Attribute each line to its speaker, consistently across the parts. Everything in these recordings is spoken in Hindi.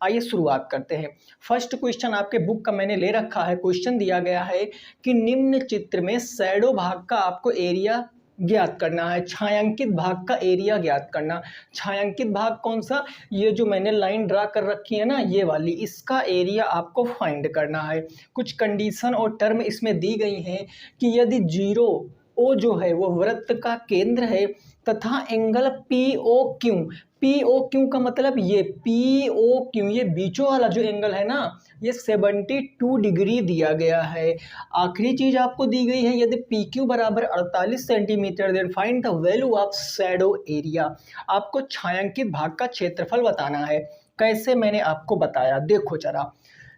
Speaker 1: आइए शुरुआत करते हैं। फर्स्ट क्वेश्चन आपके बुक का मैंने ले रखा है। क्वेश्चन दिया गया है कि निम्न चित्र में शैडो भाग का आपको एरिया ज्ञात करना है, छायांकित भाग का एरिया ज्ञात करना। छायांकित भाग कौन सा? ये जो मैंने लाइन ड्रा कर रखी है ना, ये वाली, इसका एरिया आपको फाइंड करना है। कुछ कंडीशन और टर्म इसमें दी गई हैं कि यदि जीरो ओ जो है वो वृत्त का केंद्र है तथा angle P O Q, P O Q का मतलब ये पी ओ क्यू, ये बीचों वाला जो एंगल है ना, ये 72 डिग्री दिया गया है। आखिरी चीज आपको दी गई है, यदि पी क्यू बराबर 48 centimetre, then find the value of shadow area. आपको छायांकित भाग का क्षेत्रफल बताना है। कैसे, मैंने आपको बताया, देखो जरा,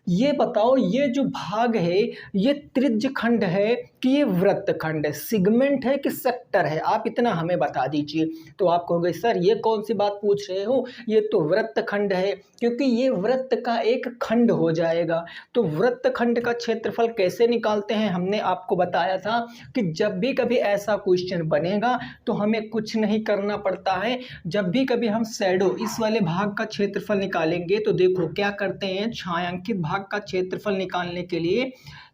Speaker 1: ये बताओ, ये जो भाग है ये त्रिज्य खंड है कि ये वृत्त खंड है, सिगमेंट है कि सेक्टर है? आप इतना हमें बता दीजिए। तो आप कहोगे सर ये कौन सी बात पूछ रहे हो, ये तो वृत्त खंड है, क्योंकि ये वृत्त का एक खंड हो जाएगा। तो वृत्त खंड का क्षेत्रफल कैसे निकालते हैं, हमने आपको बताया था कि जब भी कभी ऐसा क्वेश्चन बनेगा तो हमें कुछ नहीं करना पड़ता है। जब भी कभी हम शैडो इस वाले भाग का क्षेत्रफल निकालेंगे तो देखो क्या करते हैं, छायांकित भाग का क्षेत्रफल निकालने के लिए,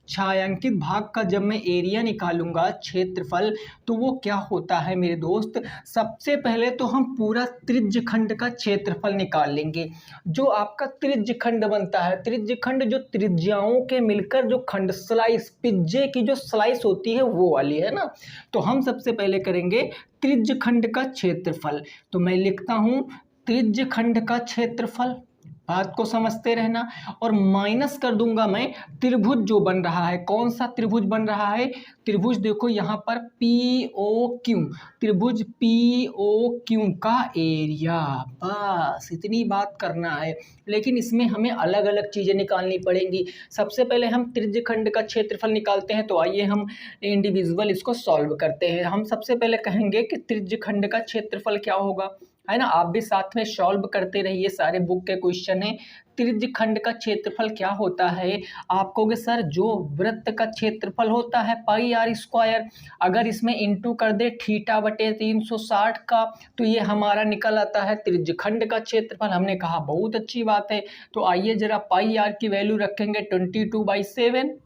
Speaker 1: छायांकित भाग का जब मैं एरिया निकालूंगा क्षेत्रफल, तो वो क्या होता है मेरे दोस्त, सबसे पहले तो हम पूरा त्रिज्य खंड का क्षेत्रफल निकाल लेंगे। जो आपका त्रिज्य खंड बनता है, त्रिज्य खंड जो त्रिज्याओं के मिलकर जो खंड, स्लाइस, पिज्जे की जो स्लाइस होती है वो वाली है ना, तो हम सबसे पहले करेंगे त्रिज्य खंड का क्षेत्रफल। तो मैं लिखता हूं त्रिज्य खंड का क्षेत्रफल, बात को समझते रहना, और माइनस कर दूंगा मैं त्रिभुज जो बन रहा है। कौन सा त्रिभुज बन रहा है? त्रिभुज देखो यहाँ पर पी ओ क्यू, त्रिभुज पी ओ क्यू का एरिया। बस इतनी बात करना है, लेकिन इसमें हमें अलग अलग चीजें निकालनी पड़ेंगी। सबसे पहले हम त्रिज्य खंड का क्षेत्रफल निकालते हैं, तो आइए हम इंडिविजुअल इसको सॉल्व करते हैं। हम सबसे पहले कहेंगे कि त्रिज्य खंड का क्षेत्रफल क्या होगा, है ना। आप भी साथ में सॉल्व करते रहिए, सारे बुक के क्वेश्चन है। त्रिज्य खंड का क्षेत्रफल क्या होता है? आप कहोगे सर जो वृत्त का क्षेत्रफल होता है पाई आर स्क्वायर, अगर इसमें इंटू कर दे थीटा बटे 360 का, तो ये हमारा निकल आता है त्रिज्य खंड का क्षेत्रफल। हमने कहा बहुत अच्छी बात है। तो आइए जरा पाई आर की वैल्यू रखेंगे 22/7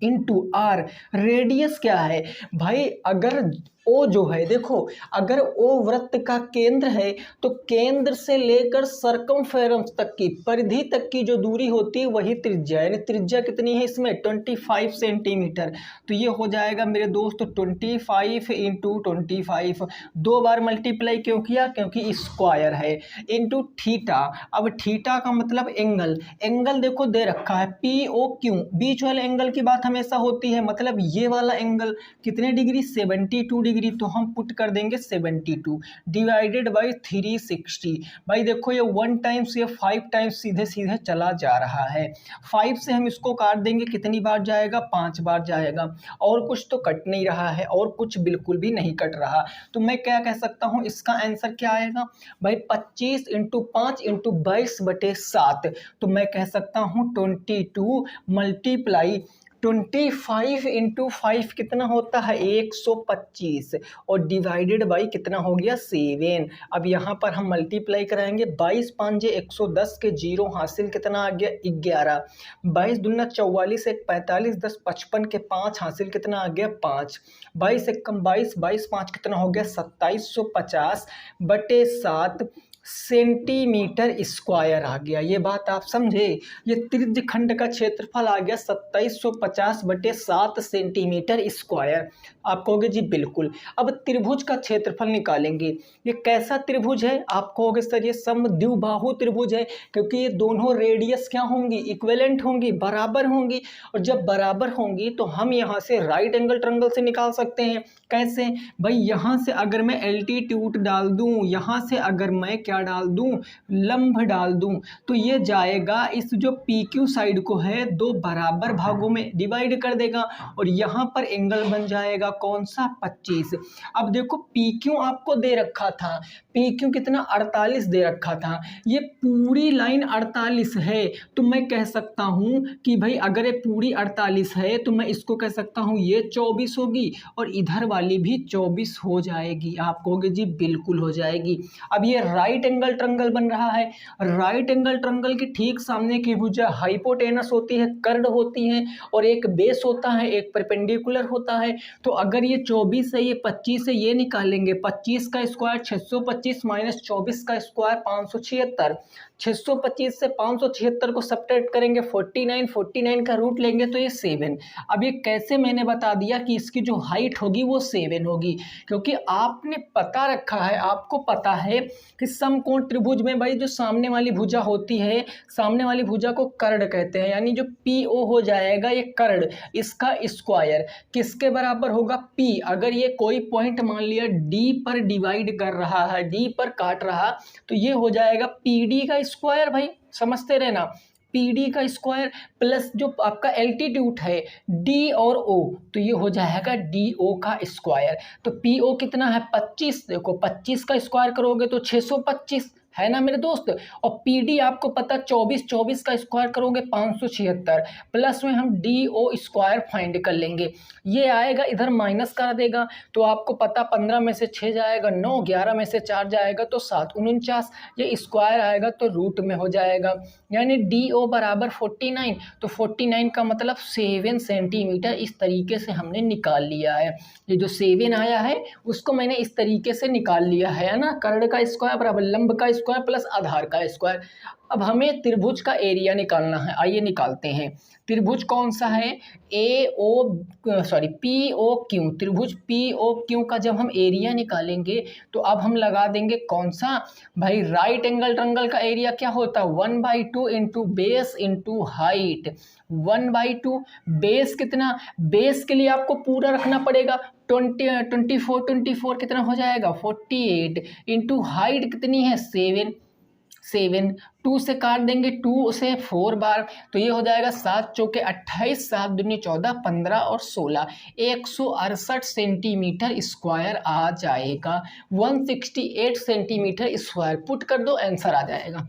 Speaker 1: इंटू आर। रेडियस क्या है भाई? अगर ओ जो है, देखो अगर ओ वृत्त का केंद्र है तो केंद्र से लेकर सरकमफेरेंस तक की, परिधि तक की जो दूरी होती है वही त्रिज्या है। यानी त्रिज्या कितनी है इसमें? 25 सेंटीमीटर। तो ये हो जाएगा मेरे दोस्त 25 इंटू 25। 2 बार मल्टीप्लाई क्यों किया? क्योंकि स्क्वायर है, इंटू थीटा। अब थीटा का मतलब एंगल, एंगल देखो दे रखा है पी ओ क्यू, बीच वाले एंगल की बात हमेशा होती है, मतलब ये वाला एंगल कितने डिग्री? 72 डिग्री। तो हम पुट कर देंगे 72 डिवाइडेड बाई 360। भाई देखो ये 1 टाइम्स, ये 5 टाइम्स सीधे सीधे चला जा रहा है। 5 से हम इसको काट देंगे, कितनी बार जाएगा? 5 बार जाएगा। और कुछ तो कट नहीं रहा है, और कुछ बिल्कुल भी नहीं कट रहा। तो मैं क्या कह सकता हूं, इसका आंसर क्या आएगा भाई? 25 इंटू 5 इंटू 22/7। तो मैं कह सकता हूं 22 मल्टीप्लाई 25 इंटू 5 कितना होता है? 125, और डिवाइडेड बाई कितना हो गया? 7। अब यहाँ पर हम मल्टीप्लाई कराएंगे, 22 5 110 के जीरो हासिल कितना आ गया? 11। 22 दूना 44, 1 45, 10 55 के 5 हासिल कितना आ गया? 5। 22 1 22, 22 5 कितना हो गया? 2750/7 सेंटीमीटर स्क्वायर आ गया। ये बात आप समझे? ये त्रिज्य खंड का क्षेत्रफल आ गया 2750/7 सेंटीमीटर स्क्वायर। आप कहोगे जी बिल्कुल। अब त्रिभुज का क्षेत्रफल निकालेंगे। ये कैसा त्रिभुज है? आप कहोगे सर ये समद्विबाहु त्रिभुज है, क्योंकि ये दोनों रेडियस क्या होंगी? इक्विवेलेंट होंगी, बराबर होंगी। और जब बराबर होंगी तो हम यहाँ से राइट एंगल ट्रायंगल से निकाल सकते हैं। कैसे भाई? यहाँ से अगर मैं एल्टीट्यूड डाल दूं, यहाँ से अगर मैं क्या डाल दूं? लंब डाल दूं, तो ये जाएगा इस जो PQ साइड को है 2 बराबर भागों में डिवाइड कर देगा, और यहाँ पर एंगल बन जाएगा कौन सा? 25। अब देखो PQ आपको दे रखा था, PQ कितना? 48 दे रखा था। ये पूरी लाइन 48 है, तो मैं कह सकता हूं कि भाई अगर ये पूरी 48 है तो मैं इसको कह सकता हूं ये 24 होगी, और इधर वाली वाली भी 24 हो जाएगी। आप कहोगे जी बिल्कुल हो जाएगी। अब ये राइट एंगल ट्रायंगल बन रहा है, राइट एंगल ट्रायंगल की ठीक सामने की भुजा हाइपोटेनस होती है, कर्ड होती है, और एक बेस होता है, एक परपेंडिकुलर होता है। तो अगर ये 24 है, ये 25 है, ये निकालेंगे, 25 का स्क्वायर 625 माइनस 24 का स्क्वायर 576। 625 से 576 को सब्ट्रैक्ट करेंगे 49, 49 का रूट लेंगे तो ये 7। अब ये कैसे मैंने बता दिया कि इसकी जो हाइट होगी वो 7 होगी, क्योंकि आपने पता रखा है, आपको पता है कि समकोण त्रिभुज में भाई जो सामने वाली भुजा होती है, सामने वाली भुजा को कर्ड कहते हैं, यानी जो PO हो जाएगा ये कर्ड, इसका स्क्वायर किसके बराबर होगा, P। अगर ये कोई पॉइंट मान लिया D पर डिवाइड कर रहा है, D पर काट रहा, तो ये हो जाएगा PD का स्क्वायर। भाई समझते रहना, PD का स्क्वायर प्लस जो आपका एल्टीट्यूड है D और O, तो ये हो जाएगा DO का स्क्वायर। तो PO कितना है 25, देखो 25 का स्क्वायर करोगे तो 625 है ना मेरे दोस्त, और PD आपको पता 24, 24 का स्क्वायर करोगे 576, प्लस में हम DO स्क्वायर फाइंड कर लेंगे। ये आएगा इधर माइनस कर देगा, तो आपको पता 15 में से 6 जाएगा 9, 11 में से 4 जाएगा तो 7, 49, ये स्क्वायर आएगा तो रूट में हो जाएगा, यानी DO बराबर 49। तो 49 का मतलब 7 सेंटीमीटर इस तरीके से हमने निकाल लिया है। ये जो 7 आया है उसको मैंने इस तरीके से निकाल लिया है ना, कर्ण का स्क्वायर बराबर लंब का स्क्वायर प्लस आधार का स्क्वायर। अब हमें त्रिभुज का एरिया निकालना है, आइए निकालते हैं। त्रिभुज कौन सा है, POQ। त्रिभुज POQ का जब हम एरिया निकालेंगे तो अब हम लगा देंगे कौन सा, भाई राइट एंगल ट्रायंगल का एरिया क्या होता है 1/2 into base into height. 1/2 base कितना, बेस के लिए आपको पूरा रखना पड़ेगा 24 कितना हो जाएगा 48 इंटू हाइट कितनी है 7, 2 से काट देंगे, 2 से 4 बार, तो ये हो जाएगा 7 चौके 28, 7 दूनी 14, 15 और 16, 168 सेंटीमीटर स्क्वायर आ जाएगा। 168 सेंटीमीटर स्क्वायर पुट कर दो, आंसर आ जाएगा।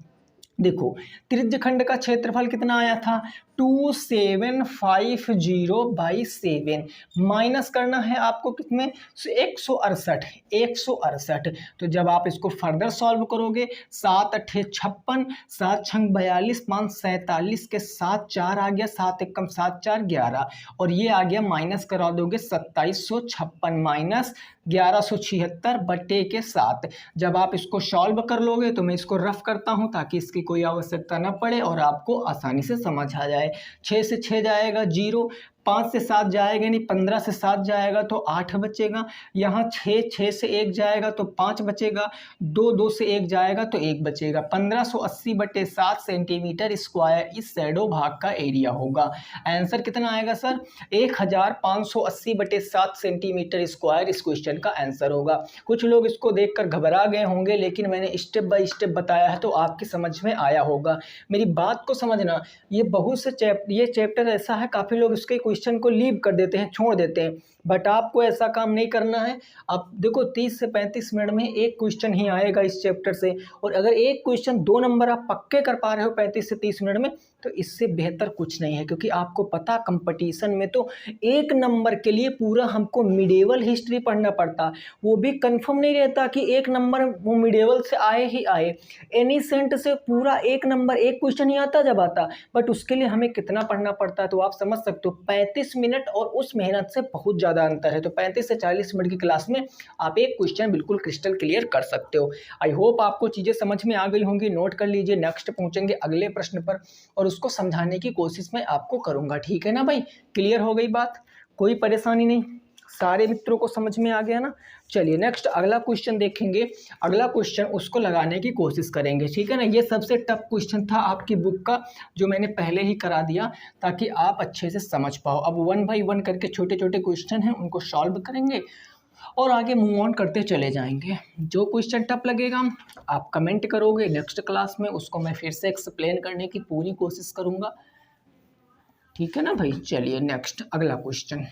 Speaker 1: देखो त्रिज्यखंड का क्षेत्रफल कितना आया था 2750/7, माइनस करना है आपको कितने 168, 168। तो जब आप इसको फर्दर सॉल्व करोगे 7 अट्ठे 56, 7 छंग 42, 5 47 के 7 4 आ गया, 7 एकम 7 4 11, और ये आ गया माइनस करा दोगे 2756 माइनस 1176/7। जब आप इसको सॉल्व कर लोगे तो मैं इसको रफ करता हूं ताकि इसकी कोई आवश्यकता न पड़े और आपको आसानी से समझ आ जाए। 6 से 6 जाएगा 0, 5 से 7 जाएगा नहीं, 15 से 7 जाएगा तो 8 बचेगा, यहाँ 6 से 1 जाएगा तो 5 बचेगा, 2 से 1 जाएगा तो 1 बचेगा। 1580/7 सेंटीमीटर स्क्वायर इस शैडो भाग का एरिया होगा। आंसर कितना आएगा सर 1580/7 सेंटीमीटर स्क्वायर इस क्वेश्चन का आंसर होगा। कुछ लोग इसको देखकर घबरा गए होंगे, लेकिन मैंने स्टेप बाय स्टेप बताया है तो आपकी समझ में आया होगा। मेरी बात को समझना, ये बहुत से ये चैप्टर ऐसा है काफ़ी लोग इसके क्वेश्चन को लीव कर देते हैं, छोड़ देते हैं, बट आपको ऐसा काम नहीं करना है। आप देखो 30 से 35 मिनट में एक क्वेश्चन ही आएगा इस चैप्टर से, और अगर एक क्वेश्चन 2 नंबर आप पक्के कर पा रहे हो 35 से 30 मिनट में तो इससे बेहतर कुछ नहीं है, क्योंकि आपको पता कंपटीशन में तो 1 नंबर के लिए पूरा हमको मिडेवल हिस्ट्री पढ़ना पड़ता, वो भी कंफर्म नहीं रहता कि 1 नंबर वो मिडेवल से आए ही आए, एनीसेंट से पूरा 1 नंबर एक क्वेश्चन ही आता जब आता, बट उसके लिए हमें कितना पढ़ना पड़ता है तो आप समझ सकते हो। 35 मिनट और उस मेहनत से बहुत ज़्यादा अंतर है। तो 35 से 40 मिनट की क्लास में आप एक क्वेश्चन बिल्कुल क्रिस्टल क्लियर कर सकते हो। आई होप आपको चीज़ें समझ में आ गई होंगी। नोट कर लीजिए, नेक्स्ट पहुंचेंगे अगले प्रश्न पर और उसको समझाने की कोशिश मैं आपको करूंगा, ठीक है ना भाई। क्लियर हो गई बात, कोई परेशानी नहीं, सारे मित्रों को समझ में आ गया ना। चलिए नेक्स्ट अगला क्वेश्चन देखेंगे, अगला क्वेश्चन उसको लगाने की कोशिश करेंगे, ठीक है ना। ये सबसे टफ क्वेश्चन था आपकी बुक का, जो मैंने पहले ही करा दिया ताकि आप अच्छे से समझ पाओ। अब 1 बाय 1 करके छोटे छोटे क्वेश्चन हैं उनको सॉल्व करेंगे और आगे मूव ऑन करते चले जाएंगे। जो क्वेश्चन टफ लगेगा आप कमेंट करोगे, नेक्स्ट क्लास में उसको मैं फिर से एक्सप्लेन करने की पूरी कोशिश करूँगा, ठीक है ना भाई। चलिए नेक्स्ट अगला क्वेश्चन,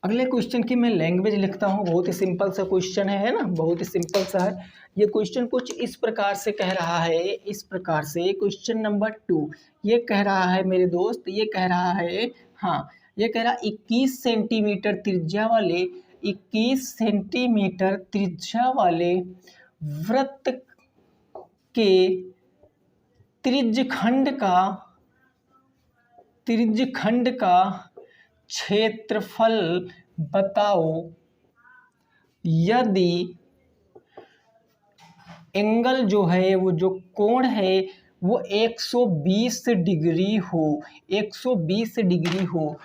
Speaker 1: अगले क्वेश्चन की मैं लैंग्वेज लिखता हूँ। बहुत ही सिंपल सा क्वेश्चन है ना, बहुत ही सिंपल सा है। ये क्वेश्चन कुछ इस प्रकार से कह रहा है, इस प्रकार से क्वेश्चन नंबर 2 ये कह रहा है मेरे दोस्त, ये कह रहा है, हाँ ये कह रहा 21 सेंटीमीटर त्रिज्या वाले 21 सेंटीमीटर त्रिज्या वाले वृत्त के त्रिज्यखंड का क्षेत्रफल बताओ यदि एंगल जो है वो जो कोण है वो 120 डिग्री हो, 120 डिग्री हो।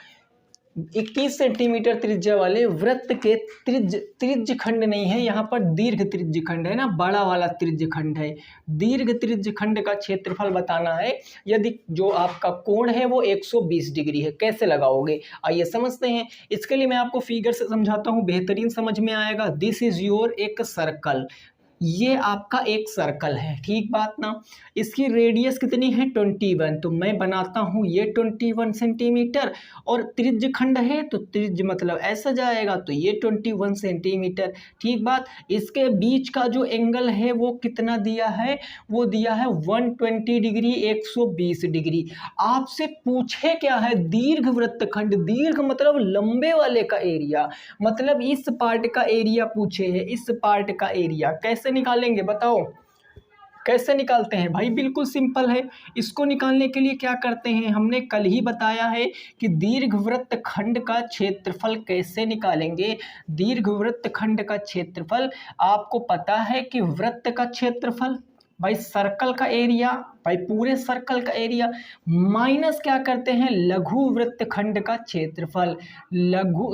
Speaker 1: 21 सेंटीमीटर त्रिज्या वाले वृत्त के त्रिज्यखंड नहीं है, यहाँ पर दीर्घ त्रिज्यखंड है ना, बड़ा वाला त्रिज्यखंड है। दीर्घ त्रिज्यखंड का क्षेत्रफल बताना है यदि जो आपका कोण है वो 120 डिग्री है। कैसे लगाओगे आइए समझते हैं। इसके लिए मैं आपको फिगर से समझाता हूँ, बेहतरीन समझ में आएगा। दिस इज योर एक सर्कल, ये आपका एक सर्कल है, ठीक बात ना। इसकी रेडियस कितनी है 21, तो मैं बनाता हूँ ये 21 सेंटीमीटर, और त्रिज्यखंड है तो त्रिज्य मतलब ऐसा जाएगा, तो ये 21 सेंटीमीटर, ठीक बात। इसके बीच का जो एंगल है वो कितना दिया है, वो दिया है 120 डिग्री, 120 डिग्री। आपसे पूछे क्या है, दीर्घ वृत्तखंड, दीर्घ मतलब लंबे वाले का एरिया, मतलब इस पार्ट का एरिया पूछे है, इस पार्ट का एरिया। कैसे निकालेंगे बताओ, कैसे निकालते हैं भाई, बिल्कुल सिंपल है। इसको निकालने के लिए क्या करते हैं, हमने कल ही बताया है कि दीर्घवृत्त खंड का क्षेत्रफल कैसे निकालेंगे। दीर्घवृत्त खंड का क्षेत्रफल आपको पता है कि वृत्त का क्षेत्रफल भाई सर्कल का एरिया, भाई पूरे सर्कल का एरिया, माइनस क्या करते हैं लघु वृत्त खंड का क्षेत्रफल, लघु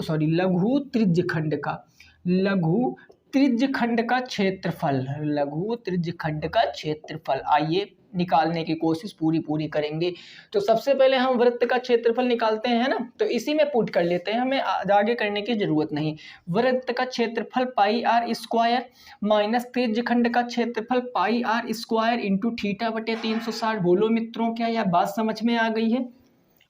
Speaker 1: त्रिज्यखंड का, लघु त्रिज्यखंड का क्षेत्रफल, लघु त्रिज्यखंड का क्षेत्रफल। आइए निकालने की कोशिश पूरी करेंगे। तो सबसे पहले हम वृत्त का क्षेत्रफल निकालते हैं ना, तो इसी में पुट कर लेते हैं, हमें आगे करने की जरूरत नहीं। वृत्त का क्षेत्रफल पाई आर स्क्वायर माइनस त्रिज्यखंड का क्षेत्रफल पाई आर स्क्वायर इंटू थीटा बटे 360। बोलो मित्रों क्या यह बात समझ में आ गई है,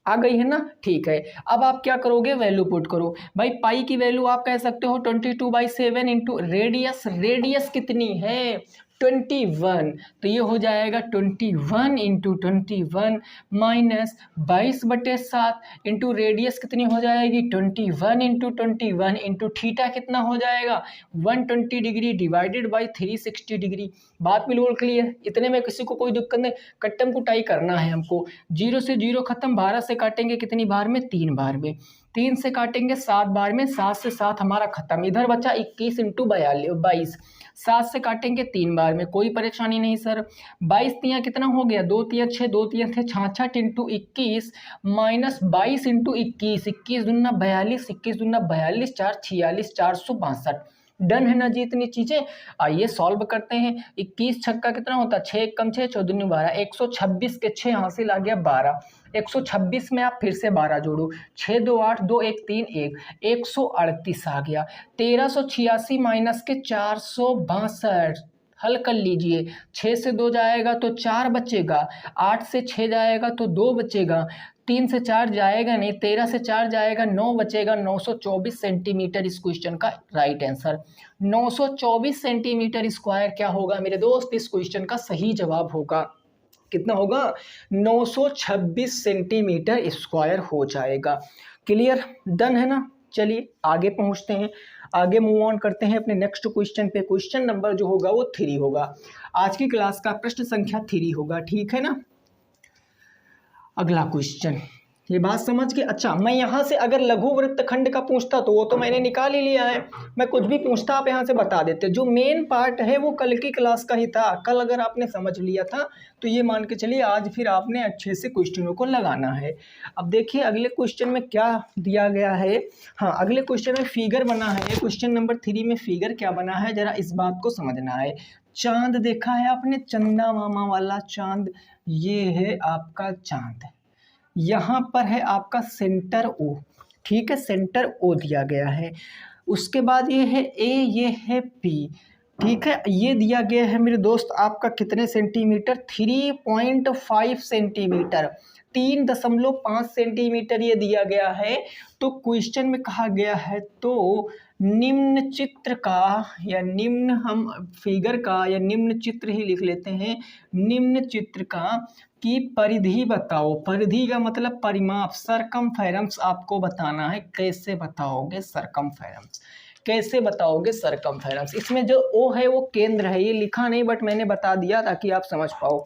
Speaker 1: आ गई है ना, ठीक है। अब आप क्या करोगे, वैल्यू पुट करो भाई। पाई की वैल्यू आप कह सकते हो 22/7 इंटू रेडियस, रेडियस कितनी है 21, तो ये हो जाएगा 21 इंटू 21 माइनस 22/7 इंटू रेडियस कितनी हो जाएगी 21 इंटू 21 इंटू थीटा कितना हो जाएगा 120 डिग्री डिवाइडेड बाई 360 डिग्री। बात बिल्कुल क्लियर, इतने में किसी को कोई दिक्कत नहीं। कट्टम कुटाई करना है हमको, 0 से 0 खत्म, 12 से काटेंगे कितनी बार में 3 बार में, 3 से काटेंगे 7 बार में, 7 से 7 हमारा खत्म। इधर बचा 21 इंटू 22, 7 से काटेंगे 3 बार में, कोई परेशानी नहीं सर। 22 तियाँ कितना हो गया 2 तियाँ 6, 2 तियाँ थे 66 इंटू 21 माइनस 22 इंटू 21, 21 दूना 42, 21 दूना 42, 4 46, 462। डन है ना जी इतनी चीजें। आइए सॉल्व करते हैं। 21 छक्का कितना होता है 6 कम 6 14 12, 126 के 6 हासिल आ गया 12। 126 में आप फिर से 12 जोड़ो, 6 2 8 2 1 3 1, 138 आ गया। 1386 माइनस के 462, हल कर लीजिए। 6 से 2 जाएगा तो 4 बचेगा, 8 से 6 जाएगा तो 2 बचेगा, 3 से 4 जाएगा नहीं, 13 से 4 जाएगा 9 बचेगा। 924 सेंटीमीटर इस क्वेश्चन का राइट आंसर। 924 सेंटीमीटर स्क्वायर क्या होगा मेरे दोस्त, इस क्वेश्चन का सही जवाब होगा। कितना होगा 926 सेंटीमीटर स्क्वायर हो जाएगा। क्लियर, डन है ना। चलिए आगे पहुंचते हैं, आगे मूव ऑन करते हैं अपने नेक्स्ट क्वेश्चन पे। क्वेश्चन नंबर जो होगा वो 3 होगा, आज की क्लास का प्रश्न संख्या 3 होगा, ठीक है ना। अगला क्वेश्चन, ये बात समझ के, अच्छा मैं यहाँ से अगर लघु वृत्तखंड का पूछता तो वो तो मैंने निकाल ही लिया है, मैं कुछ भी पूछता आप यहाँ से बता देते। जो मेन पार्ट है वो कल की क्लास का ही था, कल अगर आपने समझ लिया था तो ये मान के चलिए आज फिर आपने अच्छे से क्वेश्चनों को लगाना है। अब देखिए अगले क्वेश्चन में क्या दिया गया है। हाँ अगले क्वेश्चन में फिगर बना है, क्वेश्चन नंबर 3 में फिगर क्या बना है जरा इस बात को समझना है। चांद देखा है आपने, चंदा मामा वाला चांद, ये है आपका चांद, यहाँ पर है आपका सेंटर ओ, ठीक है, सेंटर ओ दिया गया है। उसके बाद ये है ए, ये है पी, ठीक है, ये दिया गया है मेरे दोस्त आपका कितने सेंटीमीटर 3.5 सेंटीमीटर, 3.5 सेंटीमीटर ये दिया गया है। तो क्वेश्चन में कहा गया है तो निम्न चित्र का या निम्न हम फिगर का या निम्न चित्र ही लिख लेते हैं, निम्न चित्र का की परिधि बताओ। परिधि का मतलब परिमाप, सरकमफेरेंस आपको बताना है। कैसे बताओगे सरकमफेरेंस, कैसे बताओगे सरकमफेरेंस। इसमें जो ओ है वो केंद्र है, ये लिखा नहीं बट मैंने बता दिया ताकि आप समझ पाओ।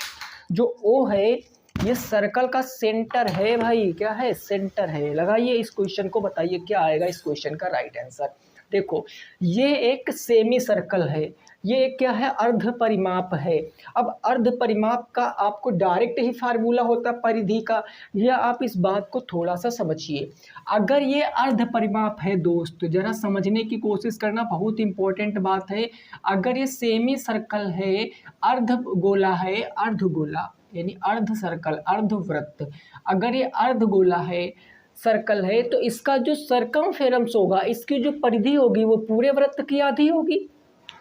Speaker 1: जो ओ है ये सर्कल का सेंटर है भाई, क्या है, सेंटर है। लगाइए इस क्वेश्चन को, बताइए क्या आएगा इस क्वेश्चन का राइट आंसर। देखो ये एक सेमी सर्कल है, ये एक क्या है, अर्ध परिमाप है। अब अर्ध परिमाप का आपको डायरेक्ट ही फार्मूला होता परिधि का, या आप इस बात को थोड़ा सा समझिए। अगर ये अर्ध परिमाप है दोस्त, जरा समझने की कोशिश करना, बहुत इंपॉर्टेंट बात है। अगर ये सेमी सर्कल है, अर्ध गोला है, अर्ध गोला यानी अर्ध सर्कल, अर्ध वृत्त, अगर ये अर्ध गोला है, सर्कल है, तो इसका जो सरकमफेरेंस होगा, इसकी जो परिधि होगी वो पूरे वृत्त की आधी होगी।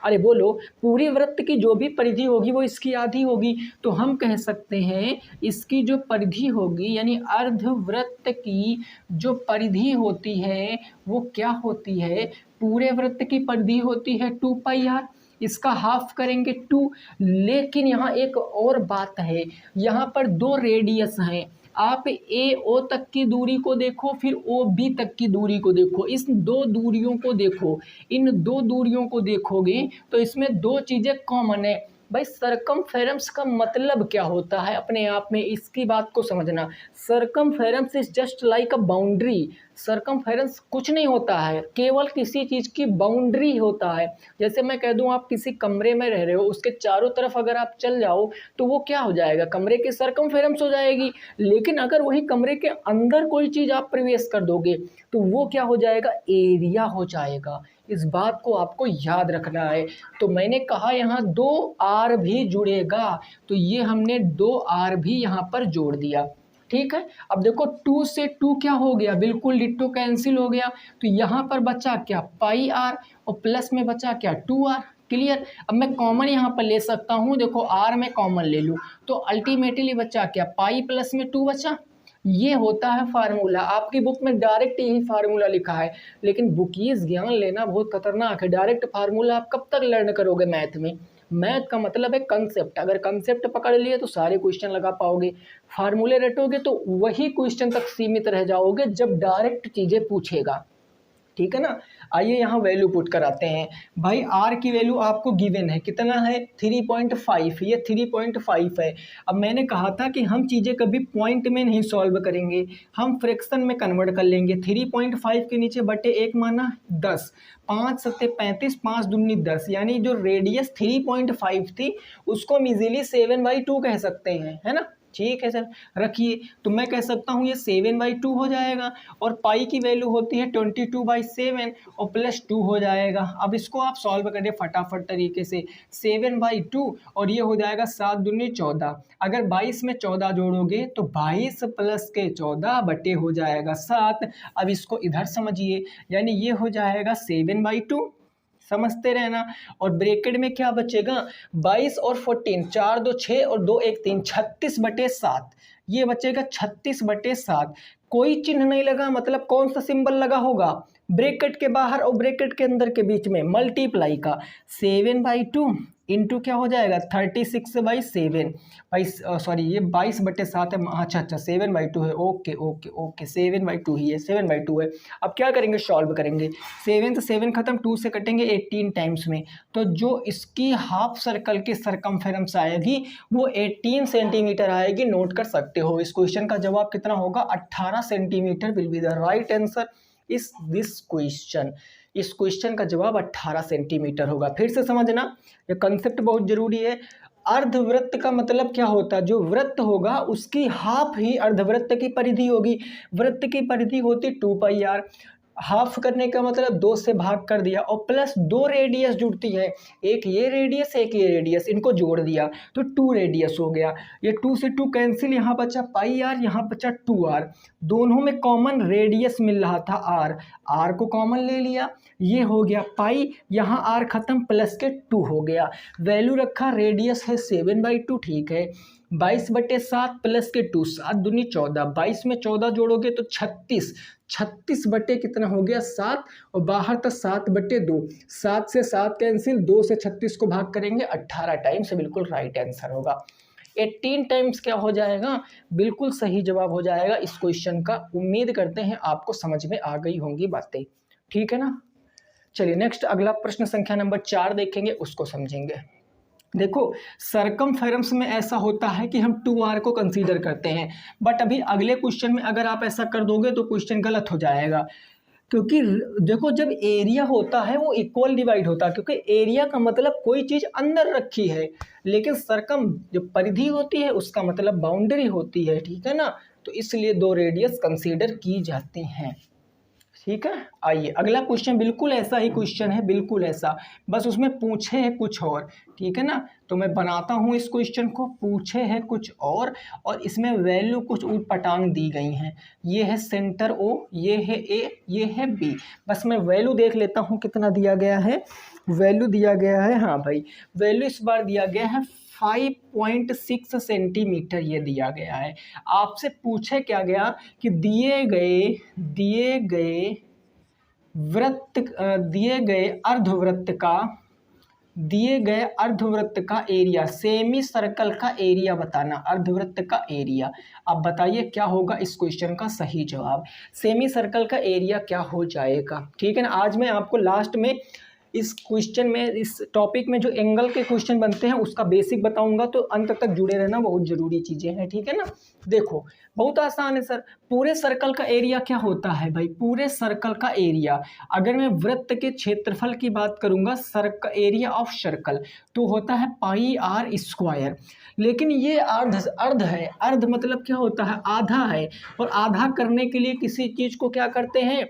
Speaker 1: अरे बोलो, पूरे वृत्त की जो भी परिधि होगी वो इसकी आधी होगी। तो हम कह सकते हैं इसकी जो परिधि होगी यानी अर्ध वृत्त की जो परिधि होती है वो क्या होती है, पूरे वृत्त की परिधि होती है 2πr। इसका हाफ करेंगे 2। लेकिन यहाँ एक और बात है, यहाँ पर दो रेडियस हैं। आप ए ओ तक की दूरी को देखो, फिर ओ बी तक की दूरी को देखो, इस दो दूरियों को देखो। इन दो दूरियों को देखोगे तो इसमें दो चीज़ें कॉमन है। भाई सरकमफेरेंस का मतलब क्या होता है, अपने आप में इसकी बात को समझना। Circumference is just like a boundary. Circumference कुछ नहीं होता है, केवल किसी चीज़ की बाउंड्री होता है। जैसे मैं कह दूं आप किसी कमरे में रह रहे हो, उसके चारों तरफ अगर आप चल जाओ तो वो क्या हो जाएगा, कमरे की सरकमफेरेंस हो जाएगी। लेकिन अगर वही कमरे के अंदर कोई चीज़ आप प्रवेश कर दोगे तो वो क्या हो जाएगा, एरिया हो जाएगा। इस बात को आपको याद रखना है। तो मैंने कहा यहाँ 2r भी जुड़ेगा, तो ये हमने 2r भी यहाँ पर जोड़ दिया। ठीक है, अब देखो 2 से 2 क्या हो गया, बिल्कुल डिट्टो कैंसिल हो गया। तो यहाँ पर बचा क्या, पाई आर, और प्लस में बचा क्या, 2r। क्लियर। अब मैं कॉमन यहाँ पर ले सकता हूँ, देखो r में कॉमन ले लूँ तो अल्टीमेटली बचा क्या, पाई प्लस में 2 बचा। ये होता है फार्मूला। आपकी बुक में डायरेक्ट यही फार्मूला लिखा है, लेकिन बुकीज ज्ञान लेना बहुत खतरनाक है। डायरेक्ट फार्मूला आप कब तक लर्न करोगे मैथ में। मैथ का मतलब है कंसेप्ट, अगर कंसेप्ट पकड़ लिए तो सारे क्वेश्चन लगा पाओगे। फार्मूले रटोगे तो वही क्वेश्चन तक सीमित रह जाओगे जब डायरेक्ट चीज़ें पूछेगा। ठीक है ना। आइए यहाँ वैल्यू पुट कराते हैं। भाई आर की वैल्यू आपको गिवन है, कितना है, 3.5। ये 3.5 है। अब मैंने कहा था कि हम चीज़ें कभी पॉइंट में नहीं सॉल्व करेंगे, हम फ्रैक्शन में कन्वर्ट कर लेंगे। 3.5 के नीचे बटे 1 माना 10, 5 सत्ते 35, 5 दूनी 10, यानी जो रेडियस 3.5 थी उसको हम इजीली 7/2 कह सकते हैं, है ना। ठीक है सर, रखिए। तो मैं कह सकता हूँ ये 7/2 हो जाएगा, और पाई की वैल्यू होती है 22/7 और प्लस 2 हो जाएगा। अब इसको आप सॉल्व करिए फटाफट तरीके से। 7/2 और ये हो जाएगा 7 दूनी 14। अगर 22 में 14 जोड़ोगे तो 22 प्लस के 14 बटे हो जाएगा 7। अब इसको इधर समझिए, यानी ये हो जाएगा 7/2, समझते रहना। और ब्रैकेट में क्या बचेगा, 22 और 14, 4 2 6 और 2 1 3, 36/7। ये बचेगा 36/7। कोई चिन्ह नहीं लगा, मतलब कौन सा सिंबल लगा होगा, ब्रैकेट के बाहर और ब्रैकेट के अंदर के बीच में मल्टीप्लाई का। 7/2 इंटू क्या हो जाएगा, 36/7। सॉरी ये 22/7 है। अच्छा 7/2 है। ओके ओके ओके, 7/2 ही है, 7/2 है। अब क्या करेंगे, सॉल्व करेंगे। 7 से 7 खत्म, 2 से कटेंगे 18 टाइम्स में, तो जो इसकी हाफ सर्कल की सरकमफेरेंस आएगी वो 18 सेंटीमीटर आएगी। नोट कर सकते हो। इस क्वेश्चन का जवाब कितना होगा, 18 centimetre will be the right answer इस दिस क्वेश्चन। इस क्वेश्चन का जवाब 18 सेंटीमीटर होगा। फिर से समझना, ये कंसेप्ट बहुत जरूरी है। अर्धवृत्त का मतलब क्या होता है, जो वृत्त होगा उसकी हाफ ही अर्धवृत्त की परिधि होगी। वृत्त की परिधि होती 2πr। हाफ करने का मतलब 2 से भाग कर दिया, और प्लस 2 रेडियस जुड़ती है, एक ये रेडियस एक ये रेडियस, इनको जोड़ दिया तो 2 रेडियस हो गया। ये 2 से 2 कैंसिल, यहाँ बचा πr, यहाँ बचा 2r। दोनों में कॉमन रेडियस मिल रहा था r। आर को कॉमन ले लिया, ये हो गया पाई, यहाँ आर खत्म, प्लस के 2 हो गया, वैल्यू रखा, रेडियस है 7/2, ठीक है। 22/7 प्लस के 2, 7 दूनी 14, 22 में 14 जोड़ोगे तो 36, 36 बटे कितना हो गया 7, और बाहर था 7/2, 7 से 7 कैंसिल, 2 से 36 को भाग करेंगे 18 टाइम्स, बिल्कुल राइट आंसर होगा। 18 टाइम्स क्या हो जाएगा, बिल्कुल सही जवाब हो जाएगा इस क्वेश्चन का। उम्मीद करते हैं आपको समझ में आ गई होंगी बातें, ठीक है ना। चलिए नेक्स्ट अगला प्रश्न संख्या नंबर 4 देखेंगे, उसको समझेंगे। देखो सरकमफेरेंस में ऐसा होता है कि हम 2r को कंसीडर करते हैं, बट अभी अगले क्वेश्चन में अगर आप ऐसा कर दोगे तो क्वेश्चन गलत हो जाएगा, क्योंकि देखो जब एरिया होता है वो इक्वल डिवाइड होता है, क्योंकि एरिया का मतलब कोई चीज़ अंदर रखी है, लेकिन सरकम जो परिधि होती है उसका मतलब बाउंड्री होती है, ठीक है ना। तो इसलिए 2 रेडियस कंसीडर की जाती हैं, ठीक है। आइए अगला क्वेश्चन, बिल्कुल ऐसा ही क्वेश्चन है, बिल्कुल ऐसा, बस उसमें पूछे है कुछ और, ठीक है ना। तो मैं बनाता हूँ इस क्वेश्चन को, पूछे है कुछ और इसमें वैल्यू कुछ ऊट पटांग दी गई हैं। ये है सेंटर ओ, ये है ए, ये है बी। बस मैं वैल्यू देख लेता हूँ कितना दिया गया है, वैल्यू दिया गया है, हाँ भाई वैल्यू इस बार दिया गया है 5.6 सेंटीमीटर, ये दिया गया है। आपसे पूछे क्या गया कि दिए गए वृत्त, दिए गए अर्धवृत्त का एरिया, सेमी सर्कल का एरिया बताना, अर्धवृत्त का एरिया। अब बताइए क्या होगा इस क्वेश्चन का सही जवाब, सेमी सर्कल का एरिया क्या हो जाएगा, ठीक है ना। आज मैं आपको लास्ट में इस क्वेश्चन में, इस टॉपिक में जो एंगल के क्वेश्चन बनते हैं उसका बेसिक बताऊंगा, तो अंत तक जुड़े रहना, बहुत ज़रूरी चीज़ें हैं, ठीक है ना। देखो बहुत आसान है सर, पूरे सर्कल का एरिया क्या होता है भाई, पूरे सर्कल का एरिया, अगर मैं वृत्त के क्षेत्रफल की बात करूंगा, एरिया ऑफ सर्कल, तो होता है पाई आर स्क्वायर। लेकिन ये अर्ध है, अर्ध मतलब क्या होता है, आधा है, और आधा करने के लिए किसी चीज़ को क्या करते हैं,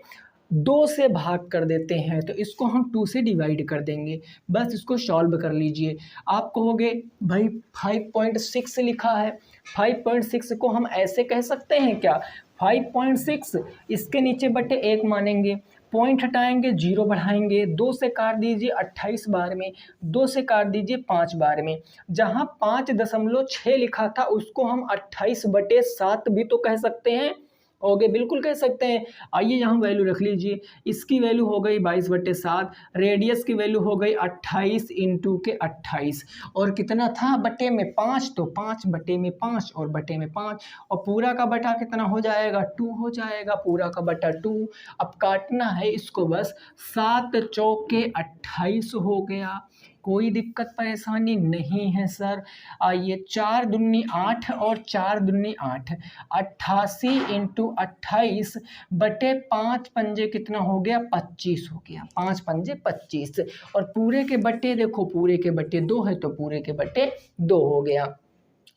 Speaker 1: 2 से भाग कर देते हैं, तो इसको हम 2 से डिवाइड कर देंगे, बस इसको सॉल्व कर लीजिए। आप कहोगे भाई 5.6 लिखा है, 5.6 को हम ऐसे कह सकते हैं क्या, 5.6 इसके नीचे बटे 1 मानेंगे, पॉइंट हटाएंगे, 0 बढ़ाएंगे, 2 से काट दीजिए 28 बार में, 2 से काट दीजिए 5 बार में, जहाँ 5.6 लिखा था उसको हम 28/7 भी तो कह सकते हैं, ओके बिल्कुल कह सकते हैं। आइए यहाँ वैल्यू रख लीजिए, इसकी वैल्यू हो गई 22/7, रेडियस की वैल्यू हो गई 28 इंटू के 28, और कितना था बटे में 5, तो 5 बटे में 5 और बटे में 5, और पूरा का बटा कितना हो जाएगा 2 हो जाएगा, पूरा का बटा 2। अब काटना है इसको बस, 7 चौके 28 हो गया, कोई दिक्कत परेशानी नहीं है सर। आइए 4 दूनी 8 और 4 दूनी 8, 88 इंटू 28 बटे 5 पंजे कितना हो गया 25 हो गया, 5 पंजे 25, और पूरे के बटे देखो, पूरे के बटे 2 है तो पूरे के बटे 2 हो गया।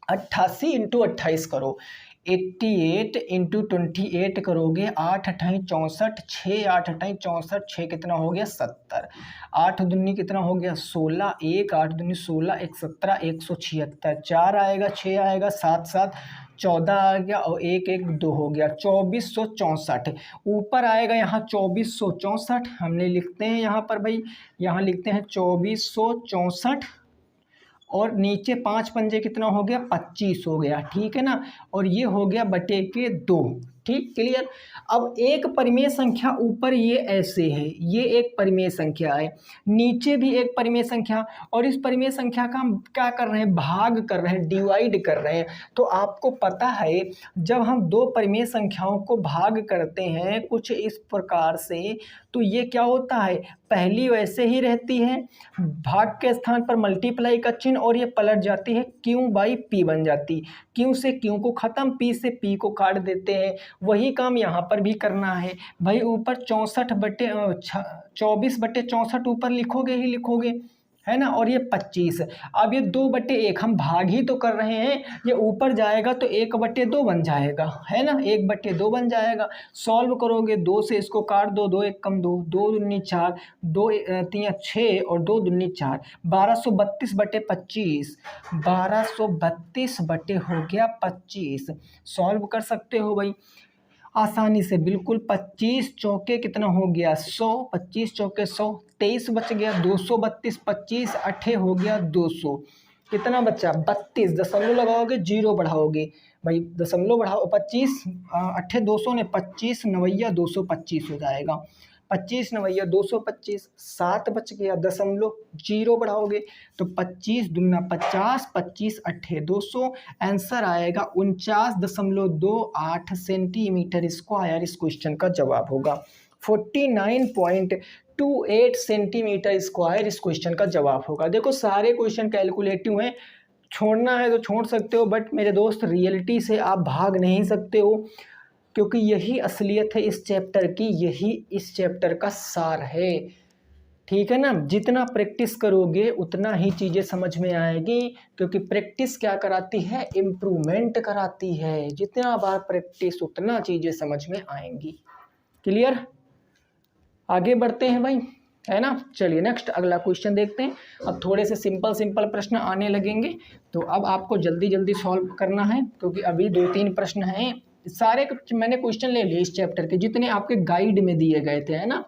Speaker 1: 88 इंटू 28 करो, 88 इंटू 28 करोगे, 8 अठाई 64, 6 8 अठाई 64, 6 कितना हो गया 70, 8 दूनी कितना हो गया 16, 1 8 दूनी 16, 1 17, 176, 4 आएगा, 6 आएगा, 7 7 14 आ गया, और 1 1 2 हो गया, 2464। ऊपर आएगा यहाँ 2464, हमने लिखते हैं यहाँ पर भाई, यहाँ लिखते हैं 2464, और नीचे 5 पंजे कितना हो गया 25 हो गया, ठीक है ना, और ये हो गया बटे के 2, ठीक क्लियर। अब एक परिमेय संख्या ऊपर ये ऐसे है, ये एक परिमेय संख्या है, नीचे भी एक परिमेय संख्या, और इस परिमेय संख्या का हम क्या कर रहे हैं, भाग कर रहे हैं, डिवाइड कर रहे हैं। तो आपको पता है जब हम 2 परिमेय संख्याओं को भाग करते हैं कुछ इस प्रकार से, तो ये क्या होता है, पहली वैसे ही रहती है, भाग के स्थान पर मल्टीप्लाई का चिन्ह, और ये पलट जाती है, Q/P बन जाती, Q से Q को ख़त्म, P से P को काट देते हैं। वही काम यहाँ पर भी करना है भाई, ऊपर 24/64 ऊपर लिखोगे ही लिखोगे, है ना, और ये 25। अब ये 2/1 हम भाग ही तो कर रहे हैं, ये ऊपर जाएगा तो 1/2 बन जाएगा, है ना, 1/2 बन जाएगा। सॉल्व करोगे, 2 से इसको काट दो, 2 1 कम 2, 2 दूनी 4, 2 3 6 और 2 दूनी 4, 1232/25, 1232 बटे हो गया 25। सॉल्व कर सकते हो भाई। आसानी से बिल्कुल। 25 चौके कितना हो गया 100, 25 चौके 100, 23 बच गया 232, 25 अठे हो गया 200, कितना बचा 32। दशमलव लगाओगे, जीरो बढ़ाओगे भाई, दशमलव बढ़ाओ, 25 अठे 200 ने 25 नवैया 225 हो जाएगा, 25 नवैया 225, 7 बच गया, दशमलव जीरो बढ़ाओगे तो 25 दूना 50, 25 अट्ठे 200, आंसर आएगा 49.28 सेंटीमीटर स्क्वायर। इस क्वेश्चन का जवाब होगा 49.28 सेंटीमीटर स्क्वायर इस क्वेश्चन का जवाब होगा। देखो सारे क्वेश्चन कैलकुलेटिव हैं, छोड़ना है तो छोड़ सकते हो, बट मेरे दोस्त रियलिटी से आप भाग नहीं सकते हो, क्योंकि यही असलियत है इस चैप्टर की, यही इस चैप्टर का सार है। ठीक है ना, जितना प्रैक्टिस करोगे उतना ही चीज़ें समझ में आएगी, क्योंकि प्रैक्टिस क्या कराती है, इम्प्रूवमेंट कराती है। जितना बार प्रैक्टिस उतना चीज़ें समझ में आएंगी। क्लियर, आगे बढ़ते हैं भाई, है ना। चलिए नेक्स्ट अगला क्वेश्चन देखते हैं। अब थोड़े से सिंपल प्रश्न आने लगेंगे, तो अब आपको जल्दी जल्दी सॉल्व करना है, क्योंकि अभी 2-3 प्रश्न हैं। सारे मैंने क्वेश्चन ले लिए इस चैप्टर के, जितने आपके गाइड में दिए गए थे, है ना,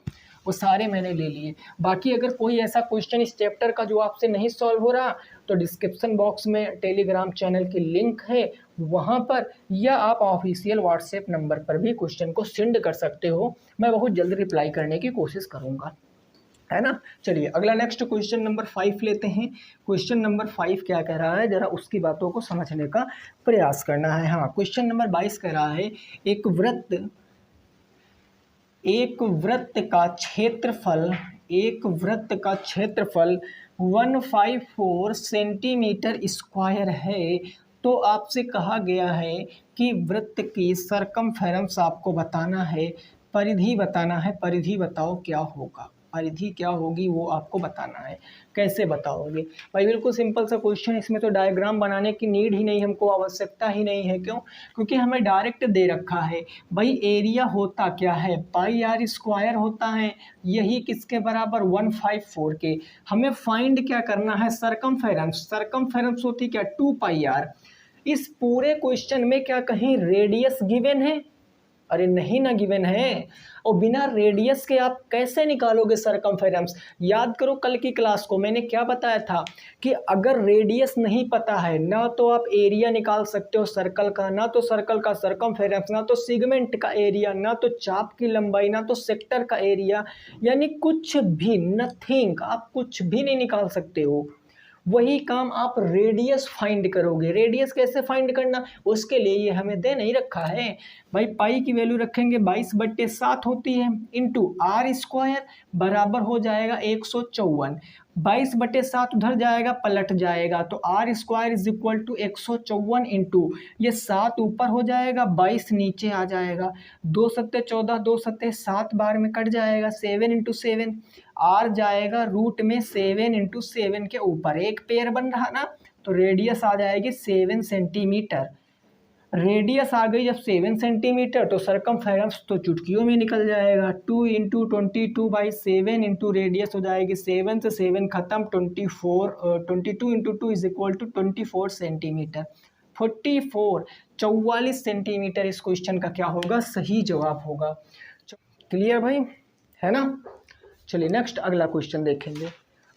Speaker 1: वो सारे मैंने ले लिए। बाकी अगर कोई ऐसा क्वेश्चन इस चैप्टर का जो आपसे नहीं सॉल्व हो रहा, तो डिस्क्रिप्शन बॉक्स में टेलीग्राम चैनल की लिंक है, वहाँ पर, या आप ऑफिशियल व्हाट्सएप नंबर पर भी क्वेश्चन को सेंड कर सकते हो। मैं बहुत जल्द रिप्लाई करने की कोशिश करूँगा, है ना। चलिए अगला नेक्स्ट क्वेश्चन नंबर 5 लेते हैं। क्वेश्चन नंबर 5 क्या कह रहा है, जरा उसकी बातों को समझने का प्रयास करना है। हाँ, क्वेश्चन नंबर 22 कह रहा है, एक वृत्त का क्षेत्रफल 154 सेंटीमीटर स्क्वायर है। तो आपसे कहा गया है कि वृत्त की सरकमफेरेंस आपको बताना है, परिधि बताना है। परिधि बताओ क्या होगा, परिधि क्या होगी वो आपको बताना है। कैसे बताओगे भाई, बिल्कुल सिंपल सा क्वेश्चन, इसमें तो डायग्राम बनाने की नीड ही नहीं, हमको आवश्यकता ही नहीं है। क्यों? क्योंकि हमें डायरेक्ट दे रखा है भाई, एरिया होता क्या है, पाई आर स्क्वायर होता है। यही किसके बराबर, 154 के। हमें फाइंड क्या करना है, सरकमफेरेंस। सरकमफेरेंस होती क्या, 2 पाई आर। इस पूरे क्वेश्चन में क्या कहीं रेडियस गिवन है? अरे नहीं ना, गिवन है। और बिना रेडियस के आप कैसे निकालोगे सरकमफेरेंस? याद करो कल की क्लास को, मैंने क्या बताया था कि अगर रेडियस नहीं पता है ना, तो आप एरिया निकाल सकते हो सर्कल का, ना तो सर्कल का सरकमफेरेंस, ना तो सेगमेंट का एरिया, ना तो चाप की लंबाई, ना तो सेक्टर का एरिया, यानी कुछ भी, नथिंग, आप कुछ भी नहीं निकाल सकते हो। वही काम आप रेडियस फाइंड करोगे। रेडियस कैसे फाइंड करना, उसके लिए ये हमें दे नहीं रखा है भाई। पाई की वैल्यू रखेंगे 22/7 होती है, इंटू आर स्क्वायर बराबर हो जाएगा 154। 22/7 उधर जाएगा, पलट जाएगा, तो R square is equal to 154 into ये 7 ऊपर हो जाएगा, 22 नीचे आ जाएगा, 2 सत्ते 14, 2 सत्ते 7 बार में कट जाएगा, 7 इंटू 7, आर जाएगा रूट में 7 इंटू 7 के ऊपर एक पेयर बन रहा ना, तो रेडियस आ जाएगी 7 सेंटीमीटर। रेडियस आ गई जब 7 सेंटीमीटर, तो सरकमफेरेंस तो चुटकियों में निकल जाएगा। 2 इंटू 22/7 इंटू रेडियस हो जाएगी, 7 से 7 खत्म, 24, 22 into 2 is equal to 24 centimetre. 44 centimetre इस क्वेश्चन का क्या होगा, सही जवाब होगा। क्लियर भाई, है ना। चलिए नेक्स्ट अगला क्वेश्चन देखेंगे।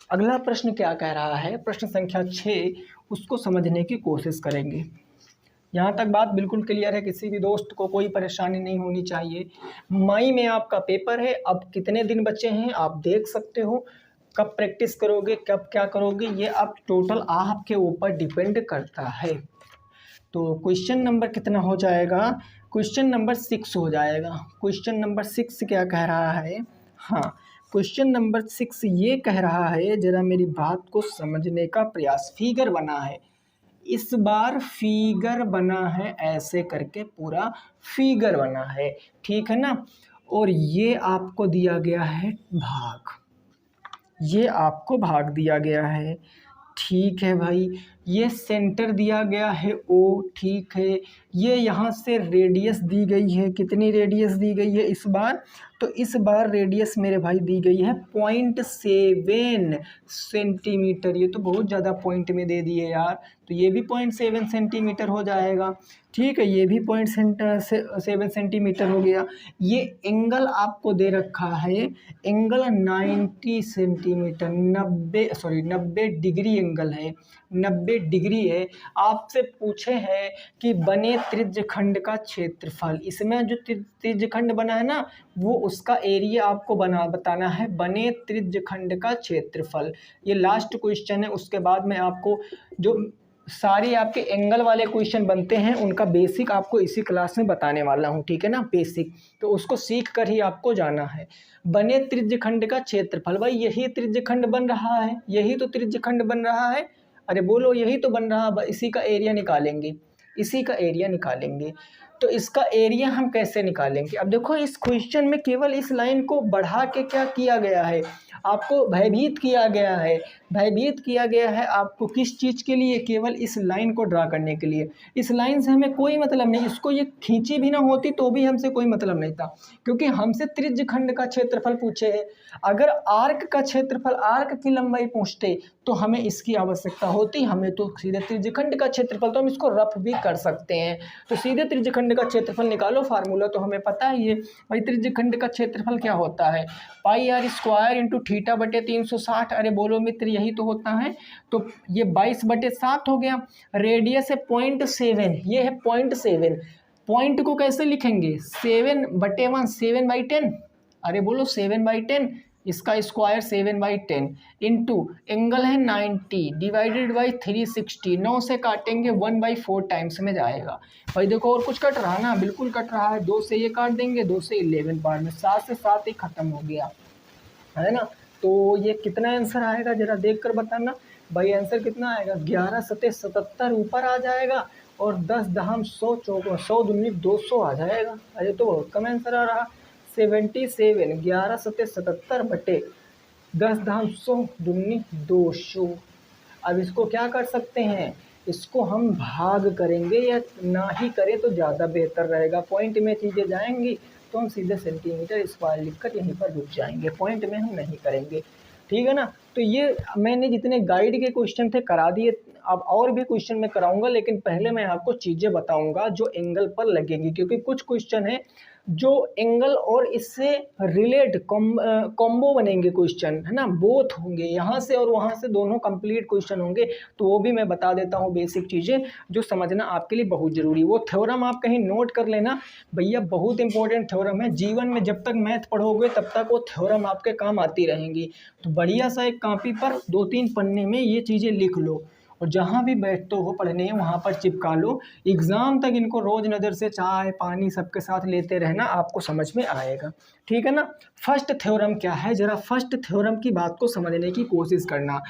Speaker 1: अगला प्रश्न क्या कह रहा है, प्रश्न संख्या 6, उसको समझने की कोशिश करेंगे। यहाँ तक बात बिल्कुल क्लियर है, किसी भी दोस्त को कोई परेशानी नहीं होनी चाहिए। मई में आपका पेपर है, अब कितने दिन बचे हैं आप देख सकते हो। कब प्रैक्टिस करोगे, कब क्या करोगे, ये अब टोटल आपके ऊपर डिपेंड करता है। तो क्वेश्चन नंबर कितना हो जाएगा, क्वेश्चन नंबर 6 हो जाएगा। क्वेश्चन नंबर 6 क्या कह रहा है, हाँ क्वेश्चन नंबर 6 ये कह रहा है, जरा मेरी बात को समझने का प्रयास। फिगर बना है, इस बार फिगर बना है, ऐसे करके पूरा फिगर बना है, ठीक है ना। और ये आपको दिया गया है भाग, ये आपको भाग दिया गया है, ठीक है भाई। ये सेंटर दिया गया है O, ठीक है। ये यहाँ से रेडियस दी गई है, कितनी रेडियस दी गई है इस बार? तो इस बार रेडियस मेरे भाई दी गई है 0.7 सेंटीमीटर। ये तो बहुत ज़्यादा पॉइंट में दे दिए यार, तो ये भी 0.7 सेंटीमीटर हो जाएगा, ठीक है। ये भी 0.7 सेंटीमीटर हो गया। ये एंगल आपको दे रखा है, एंगल 90 सेंटीमीटर, 90 डिग्री एंगल है, 90 डिग्री है। आपसे पूछे हैं कि बने त्रिज्यखंड का क्षेत्रफल, इसमें जो त्रिज्यखंड बना है ना, वो उसका एरिया आपको बताना है, बने त्रिज्यखंड का क्षेत्रफल। ये लास्ट क्वेश्चन है, उसके बाद मैं आपको जो सारे आपके एंगल वाले क्वेश्चन बनते हैं उनका बेसिक आपको इसी क्लास में बताने वाला हूँ, ठीक है ना, बेसिक। तो उसको सीख कर ही आपको जाना है। बने त्रिज्यखंड का क्षेत्रफल, भाई यही त्रिज्यखंड बन रहा है, यही तो त्रिज्यखंड बन रहा है, अरे बोलो यही तो बन रहा है, इसी का एरिया निकालेंगे, इसी का एरिया निकालेंगे। तो इसका एरिया हम कैसे निकालेंगे? अब देखो इस क्वेश्चन में केवल इस लाइन को बढ़ा के क्या किया गया है, आपको भयभीत किया गया है, भयभीत किया गया है आपको किस चीज़ के लिए? केवल इस लाइन को ड्रा करने के लिए। इस लाइन से हमें कोई मतलब नहीं, इसको ये खींची भी ना होती तो भी हमसे कोई मतलब नहीं था, क्योंकि हमसे त्रिज्यखंड का क्षेत्रफल पूछे है। अगर आर्क का क्षेत्रफल, आर्क की लंबाई पूछते तो हमें इसकी आवश्यकता होती, हमें तो सीधे त्रिज्यखंड का क्षेत्रफल, तो हम इसको रफ भी कर सकते हैं। तो सीधे त्रिज्यखंड का क्षेत्रफल निकालो, फार्मूला तो हमें पता ही है भाई, त्रिज्यखंड का क्षेत्रफल क्या होता है? पाई आर स्क्वायर इंटू थीटा बटे 360। अरे बोलो मित्र यही तो होता है। तो ये 22/7 हो गया। रेडियस है 0.7, ये है 0.7। पॉइंट को कैसे लिखेंगे? 7/1, 7/10। अरे बोलो 7/10, इसका स्क्वायर 7/10 इंटू एंगल है 90 डिवाइडेड बाई 360। 9 से काटेंगे 1/4 टाइम्स में जाएगा। भाई देखो और कुछ कट रहा ना? बिल्कुल कट रहा है। 2 से ये काट देंगे, 2 से 11 बार में, 7 से 7 ही खत्म हो गया, है ना। तो ये कितना आंसर आएगा जरा देख कर बताना भाई। आंसर कितना आएगा? 11 सते 77 ऊपर आ जाएगा और 10 दहम 100 चौको 100 दूनी 200 आ जाएगा। अरे तो बहुत कम आंसर आ रहा। 77, 11 सते 77 बटे 10 दहम 100 दूनी 200। अब इसको क्या कर सकते हैं? इसको हम भाग करेंगे, या ना ही करें तो ज़्यादा बेहतर रहेगा। पॉइंट में चीज़ें जाएंगी तो हम सीधे सेंटीमीटर स्क्वायर लिखकर यहीं पर रुक जाएंगे, पॉइंट में हम नहीं करेंगे, ठीक है ना। तो ये मैंने जितने गाइड के क्वेश्चन थे करा दिए, अब और भी क्वेश्चन मैं कराऊंगा, लेकिन पहले मैं आपको चीज़ें बताऊंगा जो एंगल पर लगेंगी, क्योंकि कुछ क्वेश्चन है जो एंगल और इससे रिलेट कॉम्बो बनेंगे क्वेश्चन, है ना, बोथ होंगे, यहाँ से और वहाँ से दोनों कंप्लीट क्वेश्चन होंगे। तो वो भी मैं बता देता हूँ बेसिक चीज़ें जो समझना आपके लिए बहुत ज़रूरी। वो थ्योरम आप कहीं नोट कर लेना भैया, बहुत इंपॉर्टेंट थ्योरम है। जीवन में जब तक मैथ पढ़ोगे तब तक वो थ्योरम आपके काम आती रहेंगी। तो बढ़िया सा एक कॉपी पर 2-3 पन्ने में ये चीज़ें लिख लो, और जहाँ भी बैठते हो पढ़ने वहाँ पर चिपका लो। एग्ज़ाम तक इनको रोज़ नज़र से चाय पानी सबके साथ लेते रहना, आपको समझ में आएगा, ठीक है ना। फर्स्ट थ्योरम क्या है, ज़रा फर्स्ट थ्योरम की बात को समझने की कोशिश करना।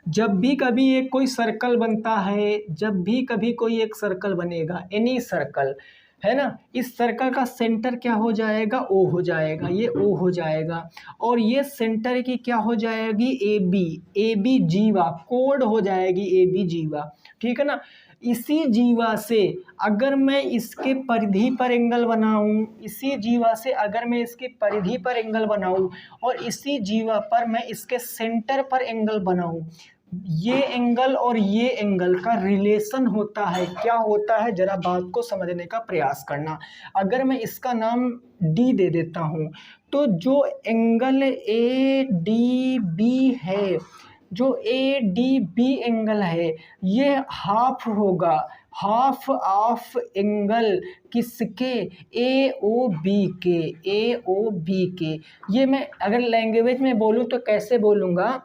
Speaker 1: जब भी कभी एक कोई सर्कल बनता है, जब भी कभी कोई एक सर्कल बनेगा, एनी सर्कल, है ना, इस सर्कल का सेंटर क्या हो जाएगा? ओ हो जाएगा, ये ओ हो जाएगा, और ये सेंटर की क्या हो जाएगी? ए बी, ए बी जीवा कोड हो जाएगी, ए बी जीवा, ठीक है ना। इसी जीवा से अगर मैं इसके परिधि पर एंगल बनाऊं, इसी जीवा से अगर मैं इसकी परिधि पर एंगल बनाऊं, और इसी जीवा पर मैं इसके सेंटर पर एंगल बनाऊं, ये एंगल और ये एंगल का रिलेशन होता है। क्या होता है? जरा बात को समझने का प्रयास करना। अगर मैं इसका नाम डी दे देता हूँ, तो जो एंगल ए डी बी है, जो ए डी बी एंगल है, ये हाफ होगा, हाफ ऑफ एंगल किसके? ए ओ बी के, ए ओ बी के। ये मैं अगर लैंग्वेज में बोलूँ तो कैसे बोलूँगा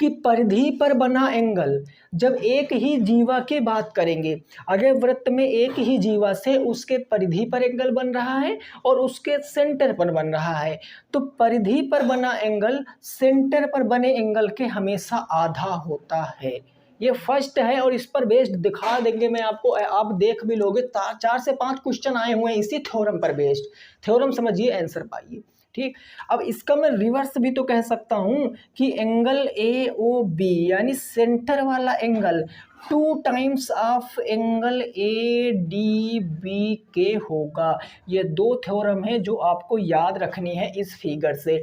Speaker 1: कि परिधि पर बना एंगल, जब एक ही जीवा की बात करेंगे, अगर वृत्त में एक ही जीवा से उसके परिधि पर एंगल बन रहा है और उसके सेंटर पर बन रहा है, तो परिधि पर बना एंगल सेंटर पर बने एंगल के हमेशा आधा होता है। ये फर्स्ट है और इस पर बेस्ड दिखा देंगे मैं आपको, आप देख भी लोगे। 4 से 5 क्वेश्चन आए हुए हैं इसी थ्योरम पर बेस्ड। थ्योरम समझिए, आंसर पाइए, ठीक। अब इसका मैं रिवर्स भी तो कह सकता हूँ कि एंगल ए ओ बी यानी सेंटर वाला angle 2 times of angle A D B के होगा। ये दो थ्योरम है जो आपको याद रखनी है इस फिगर से।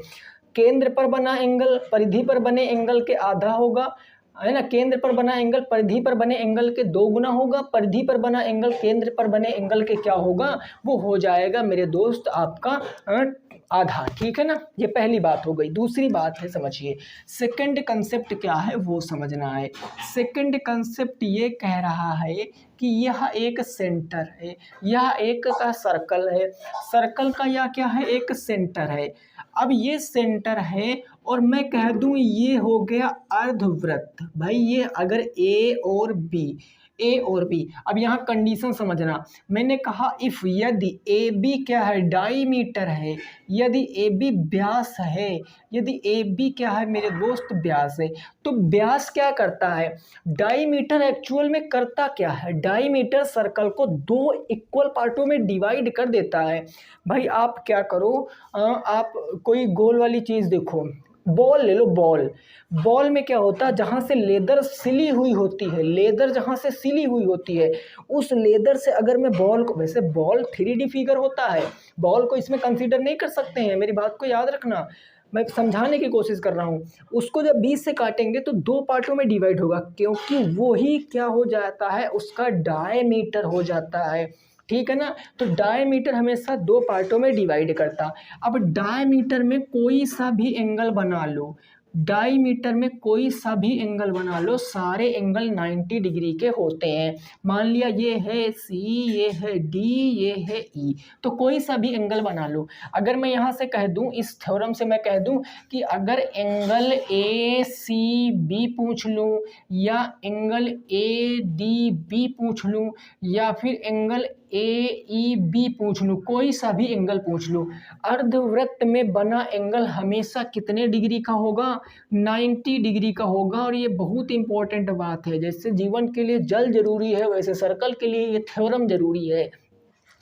Speaker 1: केंद्र पर बना एंगल परिधि पर बने एंगल के आधा होगा, है ना। केंद्र पर बना एंगल परिधि पर बने एंगल के 2 गुना होगा। परिधि पर बना एंगल केंद्र पर बने एंगल के क्या होगा, वो हो जाएगा मेरे दोस्त आपका आधा। ठीक है ना, ये पहली बात हो गई। दूसरी बात है, समझिए सेकंड कंसेप्ट क्या है वो समझना है। सेकंड कंसेप्ट ये कह रहा है कि यह एक सेंटर है, यह एक का सर्कल है, सर्कल का यह क्या है, एक सेंटर है। अब ये सेंटर है और मैं कह दूं ये हो गया अर्धवृत्त। भाई ये अगर ए और बी, ए और बी, अब यहाँ कंडीशन समझना। मैंने कहा इफ यदि ए बी क्या है, डाईमीटर है, यदि ए बी व्यास है, यदि ए बी क्या है मेरे दोस्त, व्यास है, तो व्यास क्या करता है, डाईमीटर एक्चुअल में करता क्या है, डाईमीटर सर्कल को 2 इक्वल पार्टों में डिवाइड कर देता है। भाई आप क्या करो, आप कोई गोल वाली चीज़ देखो, बॉल ले लो, बॉल, बॉल में क्या होता है, जहाँ से लेदर सिली हुई होती है, लेदर जहाँ से सिली हुई होती है, उस लेदर से अगर मैं बॉल को, वैसे बॉल 3D फिगर होता है, बॉल को इसमें कंसीडर नहीं कर सकते हैं, मेरी बात को याद रखना, मैं समझाने की कोशिश कर रहा हूँ। उसको जब 20 से काटेंगे तो 2 पार्टों में डिवाइड होगा, क्योंकि वो ही क्या हो जाता है, उसका डायमीटर हो जाता है। ठीक है ना, तो डायमीटर हमेशा 2 पार्टों में डिवाइड करता। अब डायमीटर में कोई सा भी एंगल बना लो, डायमीटर में कोई सा भी एंगल बना लो, सारे एंगल 90 डिग्री के होते हैं। मान लिया ये है सी, ये है डी, ये है ई, तो कोई सा भी एंगल बना लो। अगर मैं यहाँ से कह दूँ, इस थ्योरम से मैं कह दूँ कि अगर एंगल ए सी बी पूछ लूँ, या एंगल ए डी बी पूछ लूँ, या फिर एंगल ए ई बी पूछ लूँ, कोई सा भी एंगल पूछ लूँ, अर्धवृत्त में बना एंगल हमेशा कितने डिग्री का होगा, 90 डिग्री का होगा। और ये बहुत इंपॉर्टेंट बात है, जैसे जीवन के लिए जल जरूरी है वैसे सर्कल के लिए ये थ्योरम जरूरी है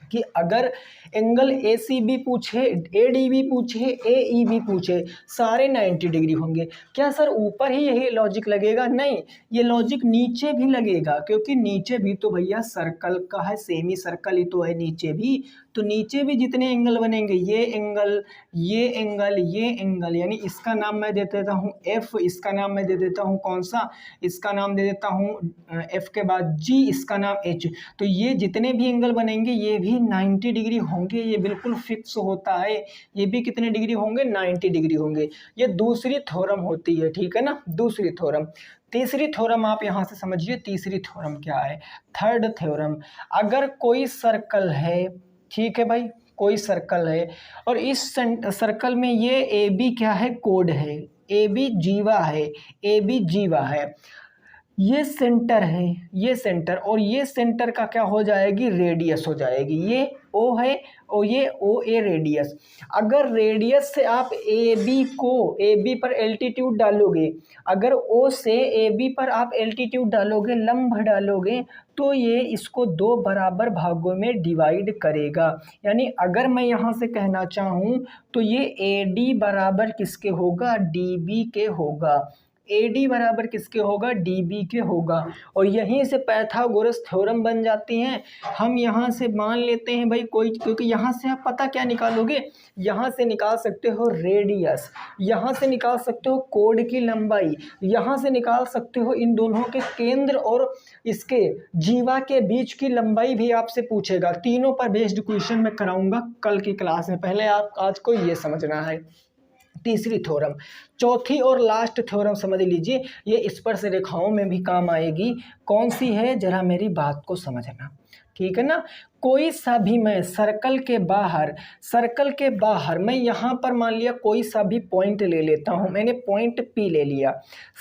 Speaker 1: कि अगर एंगल ए सी बी पूछे, ए डी बी पूछे, ए ई बी पूछे, सारे 90 डिग्री होंगे। क्या सर ऊपर ही यही लॉजिक लगेगा? नहीं, ये लॉजिक नीचे भी लगेगा, क्योंकि नीचे भी तो भैया सर्कल का है, सेमी सर्कल ही तो है नीचे भी, तो नीचे भी जितने एंगल बनेंगे, ये एंगल, ये एंगल, ये एंगल, यानी इसका नाम मैं दे देता हूँ एफ, इसका नाम मैं दे देता हूँ कौन सा, इसका नाम दे देता हूँ एफ के बाद जी, इसका नाम एच, तो ये जितने भी एंगल बनेंगे ये भी 90 डिग्री होंगे, ये बिल्कुल फिक्स होता है। ये भी कितने डिग्री होंगे, 90 डिग्री होंगे। ये दूसरी थ्योरम होती है, ठीक है ना, दूसरी थ्योरम। तीसरी थ्योरम आप यहाँ से समझिए, तीसरी थ्योरम क्या है, थर्ड थ्योरम। अगर कोई सर्कल है, ठीक है भाई, कोई सर्कल है और इस सर्कल में ये ए बी क्या है, कोड है, ए बी जीवा है, ए बी जीवा है, ये सेंटर है, ये सेंटर, और ये सेंटर का क्या हो जाएगी, रेडियस हो जाएगी, ये ओ है और ये ओ ए रेडियस। अगर रेडियस से आप ए बी को, ए बी पर एल्टीट्यूड डालोगे, अगर ओ से ए बी पर आप एल्टीट्यूड डालोगे, लंब डालोगे, तो ये इसको 2 बराबर भागों में डिवाइड करेगा। यानी अगर मैं यहाँ से कहना चाहूँ तो ये ए डी बराबर किसके होगा, डी बी के होगा, ए डी बराबर किसके होगा, डी बी के होगा। और यहीं से पाइथागोरस थ्योरम बन जाती हैं। हम यहाँ से मान लेते हैं भाई कोई, क्योंकि यहाँ से आप पता क्या निकालोगे, यहाँ से निकाल सकते हो रेडियस, यहाँ से निकाल सकते हो कोड की लंबाई, यहाँ से निकाल सकते हो इन दोनों के केंद्र और इसके जीवा के बीच की लंबाई भी आपसे पूछेगा। तीनों पर बेस्ड क्वेश्चन मैं कराऊंगा कल की क्लास में, पहले आप आज को ये समझना है। तीसरी थ्योरम, चौथी और लास्ट थ्योरम समझ लीजिए, ये स्पर्श रेखाओं में भी काम आएगी। कौन सी है, जरा मेरी बात को समझना, ठीक है ना। कोई सा भी मैं सर्कल के बाहर मैं यहाँ पर मान लिया कोई सा भी पॉइंट ले लेता हूँ, मैंने पॉइंट पी ले लिया,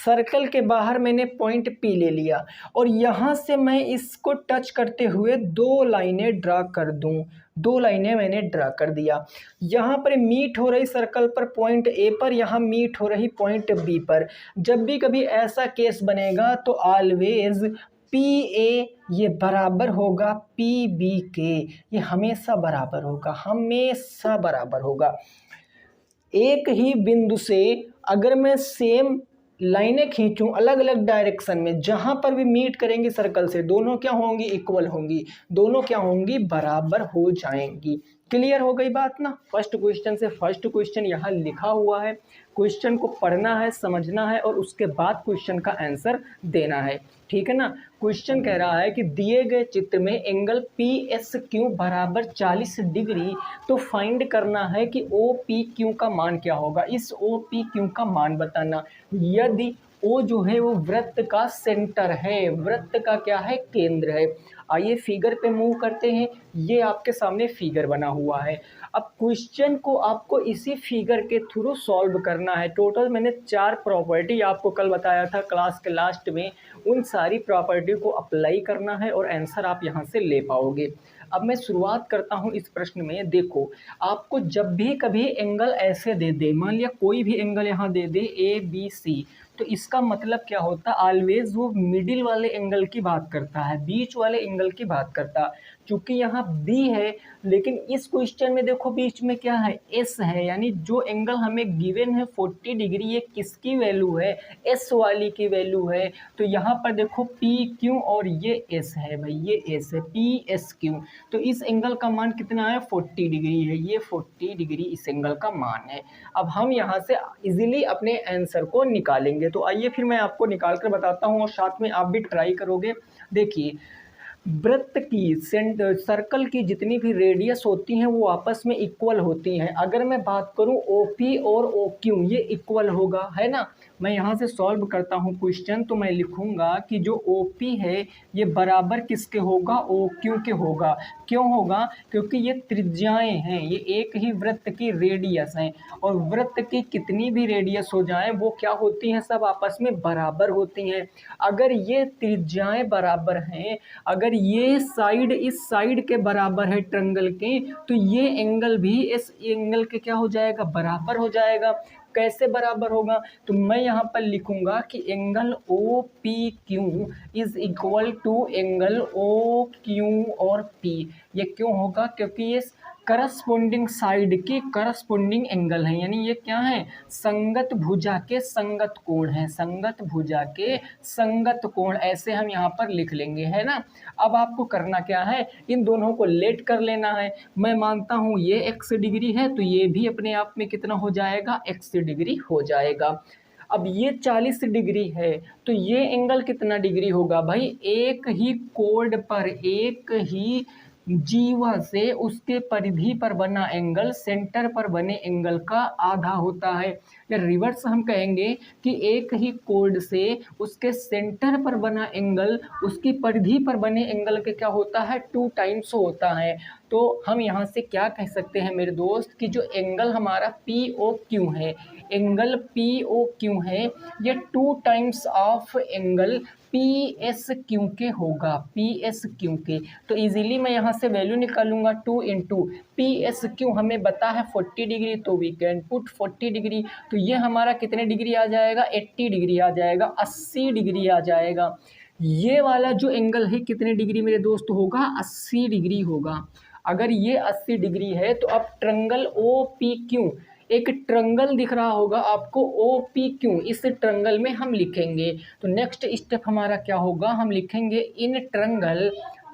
Speaker 1: सर्कल के बाहर मैंने पॉइंट पी ले लिया, और यहाँ से मैं इसको टच करते हुए 2 लाइनें ड्रा कर दूँ, 2 लाइनें मैंने ड्रा कर दिया। यहाँ पर मीट हो रही सर्कल पर पॉइंट ए पर, यहाँ मीट हो रही पॉइंट बी पर। जब भी कभी ऐसा केस बनेगा तो ऑलवेज पी ए ये बराबर होगा पी बी के, ये हमेशा बराबर होगा, हमेशा बराबर होगा। एक ही बिंदु से अगर मैं सेम लाइनें खींचूं अलग अलग डायरेक्शन में, जहां पर भी मीट करेंगी सर्कल से, दोनों क्या होंगी, इक्वल होंगी, दोनों क्या होंगी, बराबर हो जाएंगी। क्लियर हो गई बात ना। फर्स्ट क्वेश्चन से फर्स्ट क्वेश्चन यहाँ लिखा हुआ है, क्वेश्चन को पढ़ना है, समझना है और उसके बाद क्वेश्चन का आंसर देना है, ठीक है ना। क्वेश्चन कह रहा है कि दिए गए चित्र में एंगल पी एस क्यू बराबर 40 डिग्री, तो फाइंड करना है कि ओ पी क्यू का मान क्या होगा। इस ओ पी क्यू का मान बताना। यदि ओ जो है वो वृत्त का सेंटर है, वृत्त का क्या है, केंद्र है। आइए फिगर पे मूव करते हैं। ये आपके सामने फिगर बना हुआ है। अब क्वेश्चन को आपको इसी फिगर के थ्रू सॉल्व करना है। टोटल मैंने 4 प्रॉपर्टी आपको कल बताया था क्लास के लास्ट में, उन सारी प्रॉपर्टी को अप्लाई करना है और आंसर आप यहाँ से ले पाओगे। अब मैं शुरुआत करता हूँ इस प्रश्न में। देखो, आपको जब भी कभी एंगल ऐसे दे दे, मान लिया कोई भी एंगल यहाँ दे दे ए बी सी, तो इसका मतलब क्या होता है, ऑलवेज वो मिडिल वाले एंगल की बात करता है, बीच वाले एंगल की बात करता है। चूंकि यहाँ बी है, लेकिन इस क्वेश्चन में देखो बीच में क्या है, एस है, यानी जो एंगल हमें गिवन है 40 डिग्री, ये किसकी वैल्यू है, एस वाली की वैल्यू है। तो यहाँ पर देखो पी क्यू और ये एस है भाई, ये एस है, पी एस क्यू। तो इस एंगल का मान कितना है, 40 डिग्री है, ये 40 डिग्री इस एंगल का मान है। अब हम यहाँ से इजीली अपने आंसर को निकालेंगे। तो आइए फिर मैं आपको निकाल कर बताता हूँ और साथ में आप भी ट्राई करोगे। देखिए, वृत्त की सर्कल की जितनी भी रेडियस होती हैं वो आपस में इक्वल होती हैं। अगर मैं बात करूं OP और OQ, ये इक्वल होगा, है ना। मैं यहाँ से सॉल्व करता हूँ क्वेश्चन, तो मैं लिखूंगा कि जो OP है ये बराबर किसके होगा, OQ के होगा। क्यों होगा, क्योंकि ये त्रिज्याएं हैं, ये एक ही वृत्त की रेडियस हैं, और वृत्त की कितनी भी रेडियस हो जाए वो क्या होती हैं, सब आपस में बराबर होती हैं। अगर ये त्रिज्याएं बराबर हैं, अगर ये साइड इस साइड के बराबर है ट्रायंगल के, तो ये एंगल भी इस एंगल के क्या हो जाएगा, बराबर हो जाएगा। कैसे बराबर होगा, तो मैं यहाँ पर लिखूंगा कि angle O P Q is equal to angle O Q और पी। ये क्यों होगा, क्योंकि ये करस्पोंडिंग साइड की करस्पोंडिंग एंगल है, यानी ये क्या है, संगत भुजा के संगत कोण है, संगत भुजा के संगत कोण, ऐसे हम यहाँ पर लिख लेंगे, है ना। अब आपको करना क्या है, इन दोनों को लेट कर लेना है। मैं मानता हूँ ये x डिग्री है, तो ये भी अपने आप में कितना हो जाएगा, x डिग्री हो जाएगा। अब ये 40 डिग्री है, तो ये एंगल कितना डिग्री होगा भाई, एक ही कोड पर, एक ही जीवा से उसके परिधि पर बना एंगल सेंटर पर बने एंगल का आधा होता है। या रिवर्स हम कहेंगे कि एक ही कोड से उसके सेंटर पर बना एंगल उसकी परिधि पर बने एंगल के क्या होता है, 2 टाइम्स होता है। तो हम यहाँ से क्या कह सकते हैं मेरे दोस्त, कि जो एंगल हमारा पी ओ क्यू है, एंगल पी ओ क्यू है, ये 2 times of angle P S Q के होगा, पी एस क्यू के। तो इजीली मैं यहाँ से वैल्यू निकालूंगा, 2 इंटू पी एस क्यू हमें बता है 40 डिग्री, तो वी कैन पुट 40 डिग्री। तो ये हमारा कितने डिग्री आ जाएगा, 80 डिग्री आ जाएगा, 80 डिग्री आ जाएगा। ये वाला जो एंगल है कितने डिग्री मेरे दोस्त होगा, 80 डिग्री होगा। अगर ये 80 डिग्री है, तो अब ट्रायंगल ओ पी क्यू, एक ट्रायंगल दिख रहा होगा आपको ओ पी क्यू, इस ट्रायंगल में हम लिखेंगे। तो नेक्स्ट स्टेप हमारा क्या होगा, हम लिखेंगे इन ट्रायंगल,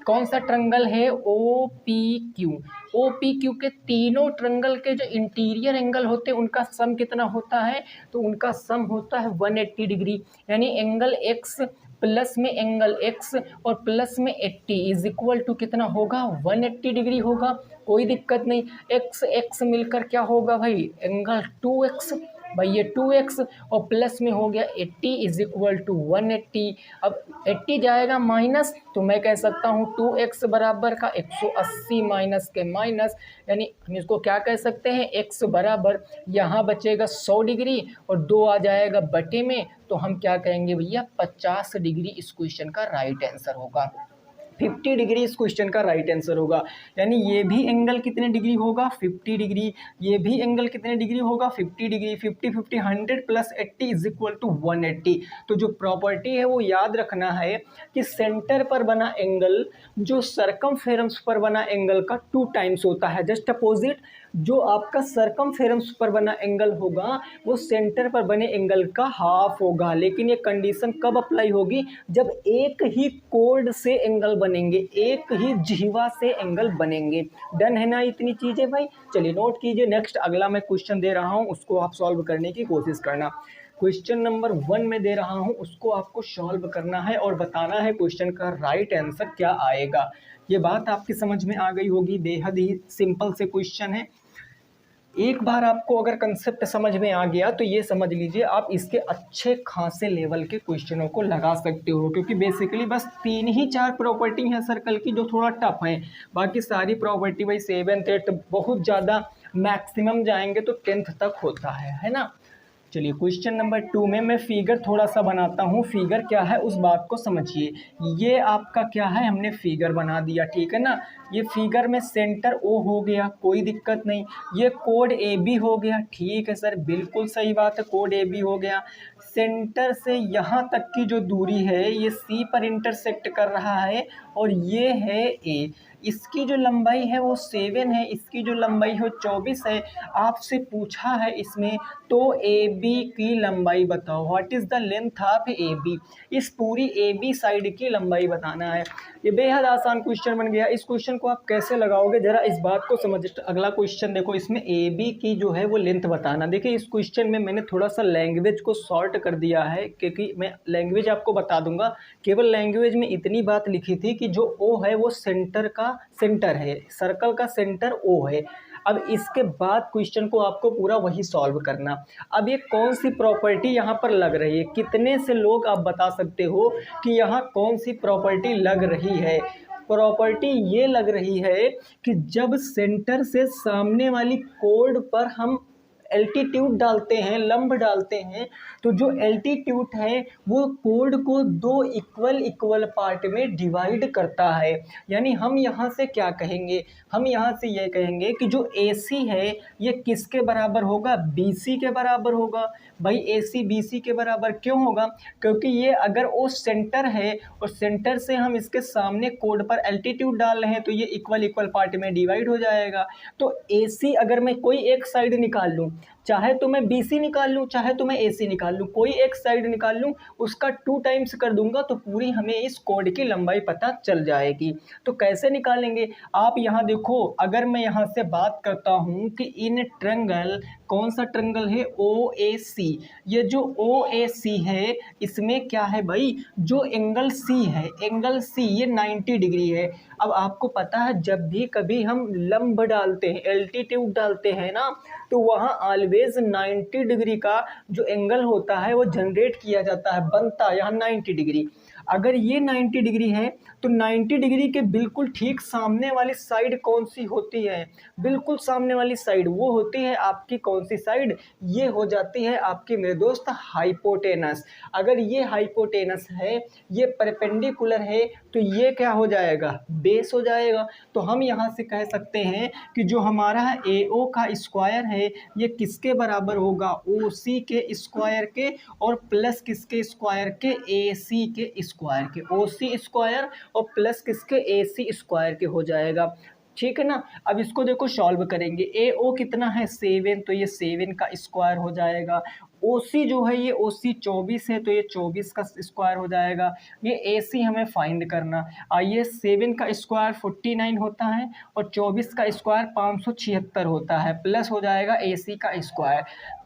Speaker 1: कौन सा ट्रायंगल है, O P Q. O P Q के तीनों ट्रायंगल के जो इंटीरियर एंगल होते हैं उनका सम कितना होता है, तो उनका सम होता है 180 डिग्री। यानी एंगल एक्स प्लस में एंगल एक्स और प्लस में 80 इज इक्वल टू कितना होगा, 180 डिग्री होगा। कोई दिक्कत नहीं, एक्स एक्स मिलकर क्या होगा भाई, एंगल 2x भाई, ये 2x और प्लस में हो गया 80 इज इक्वल टू 180। अब 80 जाएगा माइनस, तो मैं कह सकता हूँ 2x बराबर का 180 माइनस के माइनस, यानी हम इसको क्या कह सकते हैं, x बराबर यहाँ बचेगा 100 डिग्री और 2 आ जाएगा बटे में, तो हम क्या कहेंगे भैया, 50 डिग्री इस क्वेश्चन का राइट आंसर होगा। 50 डिग्री इस क्वेश्चन का राइट आंसर होगा। यानी ये भी एंगल कितने डिग्री होगा, 50 डिग्री, ये भी एंगल कितने डिग्री होगा, 50 degree. 50 50 100 plus 80 is equal to 180। तो जो प्रॉपर्टी है वो याद रखना है कि सेंटर पर बना एंगल जो सरकमफेरेंस पर बना एंगल का 2 टाइम्स होता है। जस्ट अपोजिट जो आपका सरकमफेरेंस पर बना एंगल होगा वो सेंटर पर बने एंगल का हाफ होगा। लेकिन ये कंडीशन कब अप्लाई होगी, जब एक ही कोड से एंगल बनेंगे, एक ही जिह्वा से एंगल बनेंगे। डन है ना इतनी चीज़ें भाई। चलिए नोट कीजिए। नेक्स्ट अगला मैं क्वेश्चन दे रहा हूँ, उसको आप सॉल्व करने की कोशिश करना। क्वेश्चन नंबर 1 में दे रहा हूँ, उसको आपको सॉल्व करना है और बताना है क्वेश्चन का राइट आंसर क्या आएगा। ये बात आपकी समझ में आ गई होगी, बेहद ही सिंपल से क्वेश्चन है। एक बार आपको अगर कंसेप्ट समझ में आ गया तो ये समझ लीजिए आप इसके अच्छे खासे लेवल के क्वेश्चनों को लगा सकते हो, क्योंकि बेसिकली बस 3 ही 4 प्रॉपर्टी हैं सर्कल की जो थोड़ा टफ हैं। बाकी सारी प्रॉपर्टी भाई 7th 8th बहुत ज़्यादा मैक्सिमम जाएंगे तो 10th तक होता है ना। चलिए क्वेश्चन नंबर 2 में मैं फिगर थोड़ा सा बनाता हूँ। फिगर क्या है उस बात को समझिए। ये आपका क्या है, हमने फिगर बना दिया, ठीक है ना। ये फिगर में सेंटर ओ हो गया, कोई दिक्कत नहीं। ये कोड ए बी हो गया, ठीक है सर, बिल्कुल सही बात है, कोड ए बी हो गया। सेंटर से यहाँ तक की जो दूरी है ये सी पर इंटरसेक्ट कर रहा है और ये है ए। इसकी जो लंबाई है वो 7 है, इसकी जो लंबाई है 24 है। आपसे पूछा है इसमें तो ए बी की लंबाई बताओ, what is the length of A B. इस पूरी ए बी साइड की लंबाई बताना है। ये बेहद आसान क्वेश्चन बन गया। इस क्वेश्चन को आप कैसे लगाओगे जरा इस बात को समझ। अगला क्वेश्चन देखो, इसमें ए बी की जो है वो लेंथ बताना। देखिए इस क्वेश्चन में मैंने थोड़ा सा लैंग्वेज को शॉर्ट कर दिया है, क्योंकि मैं लैंग्वेज आपको बता दूंगा। केवल लैंग्वेज में इतनी बात लिखी थी कि जो ओ है वो सेंटर का सेंटर है, सर्कल का सेंटर ओ है। अब इसके बाद क्वेश्चन को आपको पूरा वही सॉल्व करना। अब ये कौन सी प्रॉपर्टी यहाँ पर लग रही है, कितने से लोग आप बता सकते हो कि यहाँ कौन सी प्रॉपर्टी लग रही है। प्रॉपर्टी ये लग रही है कि जब सेंटर से सामने वाली कोड पर हम एल्टीट्यूड डालते हैं, लंब डालते हैं, तो जो एल्टीट्यूड है वो कोड को 2 इक्वल पार्ट में डिवाइड करता है। यानी हम यहाँ से क्या कहेंगे, हम यहाँ से ये कहेंगे कि जो AC है ये किसके बराबर होगा, BC के बराबर होगा। भाई AC BC के बराबर क्यों होगा, क्योंकि ये अगर वो सेंटर है और सेंटर से हम इसके सामने कोड पर एल्टीट्यूड डाल रहे हैं तो ये इक्वल पार्ट में डिवाइड हो जाएगा। तो AC अगर मैं कोई एक साइड निकाल लूँ, चाहे तो मैं BC निकाल लूँ, चाहे तो मैं AC निकाल लूँ, कोई एक साइड निकाल लूँ, उसका 2 टाइम्स कर दूंगा तो पूरी हमें इस कोड की लंबाई पता चल जाएगी। तो कैसे निकालेंगे आप यहाँ देखो, अगर मैं यहाँ से बात करता हूँ कि इन ट्रायंगल, कौन सा ट्रायंगल है, OAC। ये जो OAC है इसमें क्या है भाई, जो एंगल C है, एंगल C ये 90 डिग्री है। अब आपको पता है जब भी कभी हम लंब डालते हैं, एल्टीट्यूड डालते हैं ना, तो वहाँ ऑलवेज 90 डिग्री का जो एंगल होता है वो जनरेट किया जाता है, बनता है यहाँ 90 डिग्री। अगर ये 90 डिग्री है तो 90 डिग्री के बिल्कुल ठीक सामने वाली साइड कौन सी होती है, बिल्कुल सामने वाली साइड वो होती है आपकी कौन सी साइड, ये हो जाती है आपकी मेरे दोस्त हाइपोटेनस। अगर ये हाइपोटेनस है, ये परपेंडिकुलर है, तो ये क्या हो जाएगा, बेस हो जाएगा। तो हम यहाँ से कह सकते हैं कि जो हमारा AO का स्क्वायर है ये किसके बराबर होगा, OC के स्क्वायर के और प्लस किसके स्क्वायर के, AC के स्क्वायर के। OC स्क्वायर और प्लस किसके, AC स्क्वायर के हो जाएगा, ठीक है ना। अब इसको देखो सॉल्व करेंगे। AO कितना है 7, तो ये 7 का स्क्वायर हो जाएगा। OC जो है ये OC 24 है तो ये 24 का स्क्वायर हो जाएगा। ये AC हमें फाइंड करना। आइए 7 का स्क्वायर 49 होता है और 24 का स्क्वायर 576 होता है, प्लस हो जाएगा AC का स्क्वायर।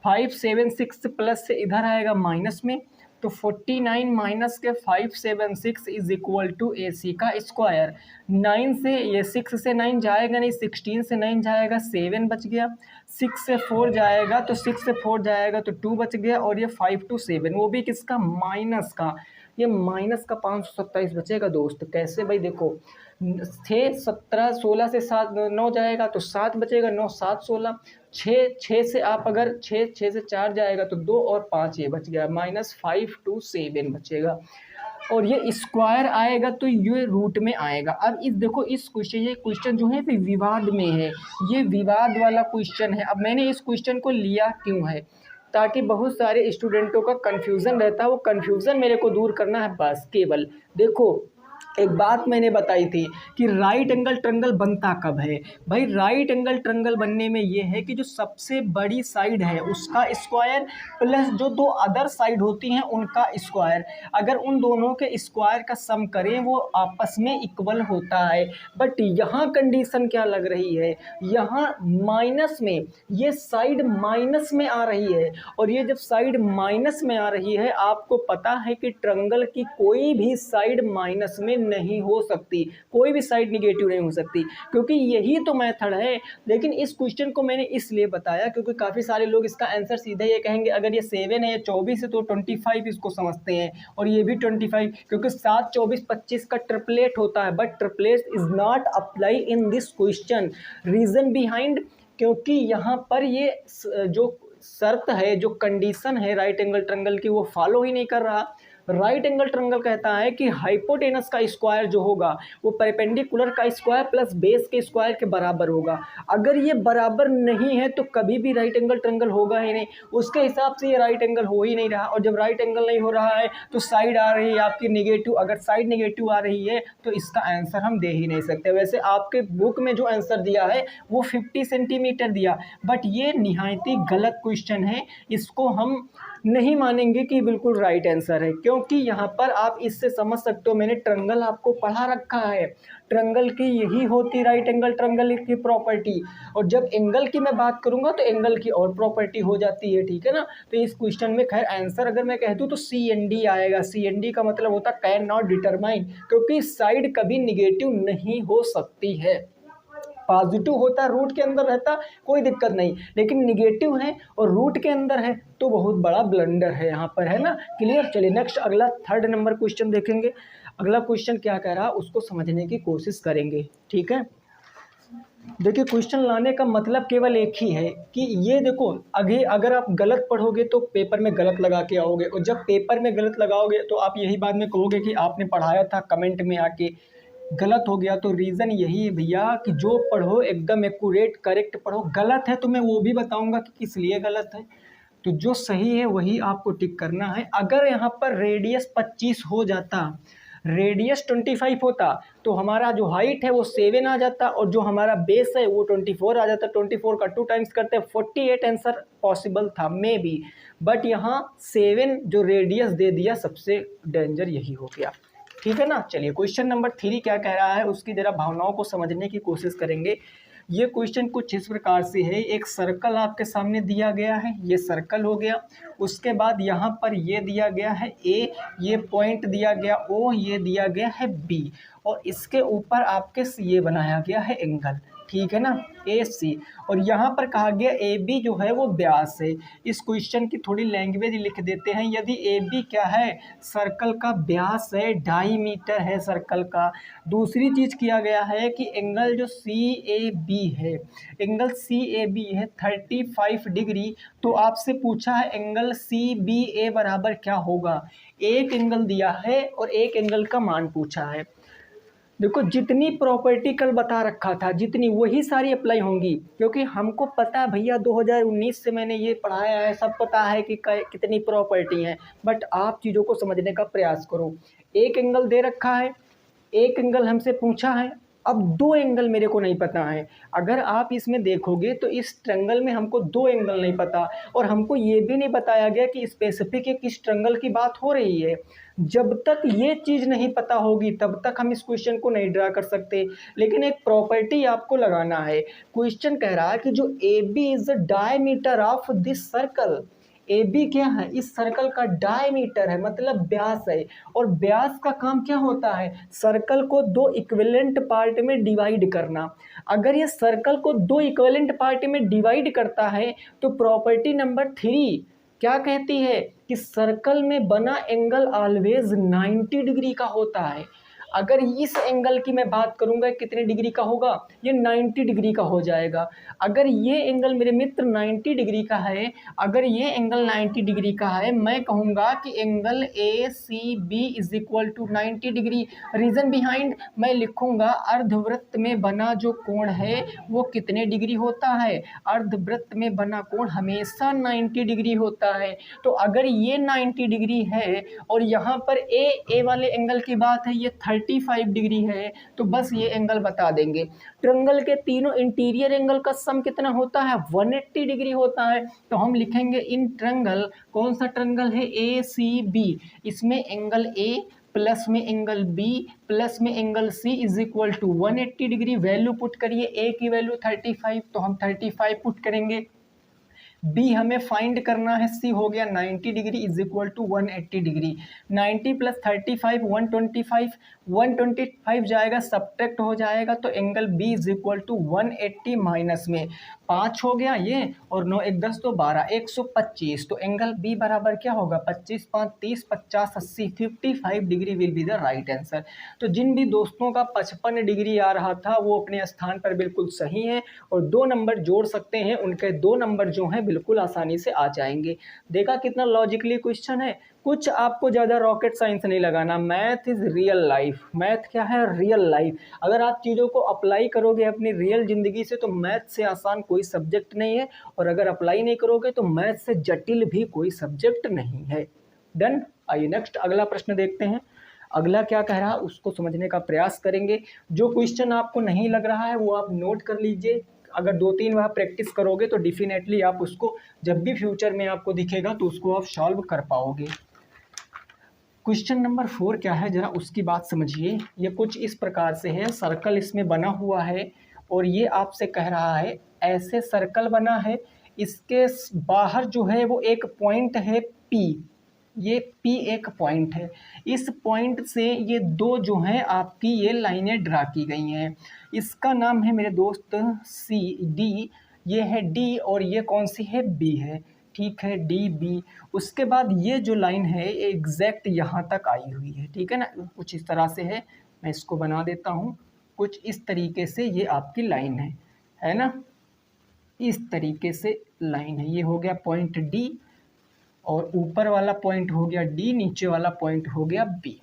Speaker 1: 576 प्लस से इधर आएगा माइनस में, तो 49 माइनस के 576 इज इक्वल टू AC का स्क्वायर। 9 से ये 6 से 9 जाएगा नहीं, 16 से 9 जाएगा, 7 बच गया। 6 से 4 जाएगा तो 6 से 4 जाएगा तो 2 बच गया, और ये 5 to 7 वो भी किसका, माइनस का। ये माइनस का 527 बचेगा दोस्त। कैसे भाई, देखो 6 17 16 से 7 9 जाएगा तो 7 बचेगा, 9 7 16, 6 से आप अगर 6 से 4 जाएगा तो 2 और 5 ये बच गया, -5 to 7 बचेगा। और ये स्क्वायर आएगा तो ये रूट में आएगा। अब इस देखो इस क्वेश्चन, ये क्वेश्चन जो है विवाद में है, ये विवाद वाला क्वेश्चन है। अब मैंने इस क्वेश्चन को लिया क्यों है, ताकि बहुत सारे स्टूडेंटों का कन्फ्यूज़न रहता है, वो कन्फ्यूज़न मेरे को दूर करना है बस केवल। देखो एक बात मैंने बताई थी कि राइट एंगल ट्रायंगल बनता कब है। भाई राइट एंगल ट्रायंगल बनने में ये है कि जो सबसे बड़ी साइड है उसका स्क्वायर प्लस जो दो अदर साइड होती हैं उनका स्क्वायर, अगर उन दोनों के स्क्वायर का सम करें वो आपस में इक्वल होता है। बट यहाँ कंडीशन क्या लग रही है, यहाँ माइनस में, ये साइड माइनस में आ रही है, और ये जब साइड माइनस में आ रही है आपको पता है कि ट्रायंगल की कोई भी साइड माइनस में नहीं हो सकती, कोई भी साइड निगेटिव नहीं हो सकती, क्योंकि यही तो मेथड है। लेकिन इस क्वेश्चन को मैंने इसलिए बताया क्योंकि काफ़ी सारे लोग इसका आंसर सीधे ये कहेंगे अगर ये 7 है या 24 है तो 25 इसको समझते हैं, और ये भी 25, क्योंकि 7 24 25 का ट्रिपलेट होता है, but triplet is not apply in this question. Reason behind, क्योंकि यहाँ पर ये जो शर्त है, जो कंडीशन है राइट एंगल ट्रायंगल की, वो फॉलो ही नहीं कर रहा। राइट एंगल ट्रायंगल कहता है कि हाइपोटेनस का स्क्वायर जो होगा वो परपेंडिकुलर का स्क्वायर प्लस बेस के स्क्वायर के बराबर होगा। अगर ये बराबर नहीं है तो कभी भी राइट एंगल ट्रायंगल होगा ही नहीं, उसके हिसाब से ये राइट एंगल हो ही नहीं रहा। और जब राइट एंगल नहीं हो रहा है तो साइड आ रही है आपकी निगेटिव, अगर साइड निगेटिव आ रही है तो इसका आंसर हम दे ही नहीं सकते। वैसे आपके बुक में जो आंसर दिया है वो 50 सेंटीमीटर दिया, बट ये निहायत ही गलत क्वेश्चन है, इसको हम नहीं मानेंगे कि बिल्कुल राइट आंसर है, क्योंकि यहाँ पर आप इससे समझ सकते हो मैंने ट्रायंगल आपको पढ़ा रखा है, ट्रायंगल की यही होती राइट एंगल ट्रायंगल की प्रॉपर्टी। और जब एंगल की मैं बात करूँगा तो एंगल की और प्रॉपर्टी हो जाती है, ठीक है ना। तो इस क्वेश्चन में खैर आंसर अगर मैं कह दूँ तो CND आएगा। CND का मतलब होता है कैन नॉट डिटरमाइन, क्योंकि साइड कभी निगेटिव नहीं हो सकती है। पॉजिटिव होता रूट के अंदर रहता कोई दिक्कत नहीं, लेकिन निगेटिव है और रूट के अंदर है तो बहुत बड़ा ब्लंडर है यहाँ पर, है ना। क्लियर। चलिए नेक्स्ट अगला 3rd नंबर क्वेश्चन देखेंगे। अगला क्वेश्चन क्या कह रहा है उसको समझने की कोशिश करेंगे, ठीक है। देखिए क्वेश्चन लाने का मतलब केवल एक ही है कि ये देखो, आगे अगर आप गलत पढ़ोगे तो पेपर में गलत लगा के आओगे, और जब पेपर में गलत लगाओगे तो आप यही बाद में कहोगे कि आपने पढ़ाया था कमेंट में आके गलत हो गया। तो रीज़न यही है भैया कि जो पढ़ो एकदम एक्यूरेट करेक्ट पढ़ो, गलत है तो मैं वो भी बताऊंगा कि किस लिए गलत है, तो जो सही है वही आपको टिक करना है। अगर यहाँ पर रेडियस 25 हो जाता, रेडियस 25 होता तो हमारा जो हाइट है वो 7 आ जाता, और जो हमारा बेस है वो 24 आ जाता। 24 का 2 टाइम्स करते 48 आंसर पॉसिबल था मे बी, बट यहाँ 7 जो रेडियस दे दिया, सबसे डेंजर यही हो गया, ठीक है ना। चलिए क्वेश्चन नंबर 3 क्या कह रहा है उसकी ज़रा भावनाओं को समझने की कोशिश करेंगे। ये क्वेश्चन कुछ इस प्रकार से है, एक सर्कल आपके सामने दिया गया है, ये सर्कल हो गया, उसके बाद यहाँ पर ये दिया गया है A, ये पॉइंट दिया गया O, ये दिया गया है B, और इसके ऊपर आपके ये बनाया गया है एंगल, ठीक है ना, AC। और यहाँ पर कहा गया AB जो है वो व्यास है। इस क्वेश्चन की थोड़ी लैंग्वेज लिख देते हैं। यदि AB क्या है, सर्कल का व्यास है, डायमीटर है सर्कल का। दूसरी चीज़ किया गया है कि एंगल जो CAB है, एंगल CAB है 35 डिग्री। तो आपसे पूछा है एंगल CBA बराबर क्या होगा। एक एंगल दिया है और एक एंगल का मान पूछा है। देखो जितनी प्रॉपर्टी कल बता रखा था, जितनी वही सारी अप्लाई होंगी, क्योंकि हमको पता है भैया 2019 से मैंने ये पढ़ाया है, सब पता है कि कितनी प्रॉपर्टी हैं। बट आप चीज़ों को समझने का प्रयास करो। एक एंगल दे रखा है, एक एंगल हमसे पूछा है, अब 2 एंगल मेरे को नहीं पता है। अगर आप इसमें देखोगे तो इस ट्रायंगल में हमको 2 एंगल नहीं पता, और हमको ये भी नहीं बताया गया कि स्पेसिफिक किस ट्रायंगल की बात हो रही है। जब तक ये चीज़ नहीं पता होगी तब तक हम इस क्वेश्चन को नहीं ड्रा कर सकते। लेकिन एक प्रॉपर्टी आपको लगाना है। क्वेश्चन कह रहा है कि जो AB is the diameter of this circle, AB क्या है, इस सर्कल का डायमीटर है, मतलब व्यास है। और व्यास का काम क्या होता है, सर्कल को 2 इक्विवेलेंट पार्ट में डिवाइड करना। अगर ये सर्कल को 2 इक्विवेलेंट पार्ट में डिवाइड करता है तो प्रॉपर्टी नंबर 3 क्या कहती है कि सर्कल में बना एंगल ऑलवेज 90 डिग्री का होता है। अगर इस एंगल की मैं बात करूंगा कितने डिग्री का होगा, ये 90 डिग्री का हो जाएगा। अगर ये एंगल मेरे मित्र 90 डिग्री का है, अगर ये एंगल 90 डिग्री का है, मैं कहूँगा कि angle ACB is equal to 90 degree. Reason behind मैं लिखूँगा अर्धवृत्त में बना जो कोण है वो कितने डिग्री होता है, अर्धवृत्त में बना कोण हमेशा 90 डिग्री होता है। तो अगर ये 90 डिग्री है और यहाँ पर A वाले एंगल की बात है, ये 35 डिग्री है, तो बस ये एंगल बता देंगे। ट्रायंगल के तीनों इंटीरियर एंगल का सम कितना होता है, 180 डिग्री होता है। तो हम लिखेंगे इन ट्रायंगल, कौन सा ट्रायंगल है, ए सी बी, इसमें एंगल ए प्लस में एंगल बी प्लस में angle C is equal to 180 degree. Value put करिए, ए की वैल्यू 35, तो हम 35 पुट करेंगे। बी हमें फाइंड करना है, सी हो गया 90 degree is equal to 180 degree. 90 plus 35 125, 125 जाएगा सब्ट्रैक्ट हो जाएगा, तो angle B is equal to 180 minus में 5 हो गया ये, और 9 1 10 तो 12 125। तो एंगल बी बराबर क्या होगा, 25 5 30 50 80 55 degree will be the right answer. तो जिन भी दोस्तों का 55 डिग्री आ रहा था वो अपने स्थान पर बिल्कुल सही है, और 2 नंबर जोड़ सकते हैं, उनके 2 नंबर जो हैं बिल्कुल आसानी से आ जाएंगे। देखा कितना लॉजिकली क्वेश्चन है। कुछ आपको ज़्यादा रॉकेट साइंस नहीं लगाना, math is real life. Math क्या है, रियल लाइफ। अगर आप चीज़ों को अप्लाई करोगे अपनी रियल ज़िंदगी से तो मैथ से आसान कोई सब्जेक्ट नहीं है, और अगर अप्लाई नहीं करोगे तो मैथ से जटिल भी कोई सब्जेक्ट नहीं है। डन। आइए नेक्स्ट अगला प्रश्न देखते हैं। अगला क्या कह रहा है उसको समझने का प्रयास करेंगे। जो क्वेश्चन आपको नहीं लग रहा है वो आप नोट कर लीजिए। अगर 2-3 बार प्रैक्टिस करोगे तो डेफिनेटली आप उसको जब भी फ्यूचर में आपको दिखेगा तो उसको आप सॉल्व कर पाओगे। क्वेश्चन नंबर 4 क्या है जरा उसकी बात समझिए। ये कुछ इस प्रकार से है, सर्कल इसमें बना हुआ है, और ये आपसे कह रहा है ऐसे सर्कल बना है, इसके बाहर जो है वो एक पॉइंट है P, ये P एक पॉइंट है। इस पॉइंट से ये 2 जो हैं आपकी ये लाइनें ड्रा की गई हैं। इसका नाम है मेरे दोस्त C D, ये है D और ये कौन सी है, B है। ठीक है, डी बी। उसके बाद ये जो लाइन है ये एग्जैक्ट यहाँ तक आई हुई है, ठीक है ना, कुछ इस तरह से है। मैं इसको बना देता हूँ, कुछ इस तरीके से ये आपकी लाइन है ना, इस तरीके से लाइन है। ये हो गया पॉइंट डी, और ऊपर वाला पॉइंट हो गया डी, नीचे वाला पॉइंट हो गया बी।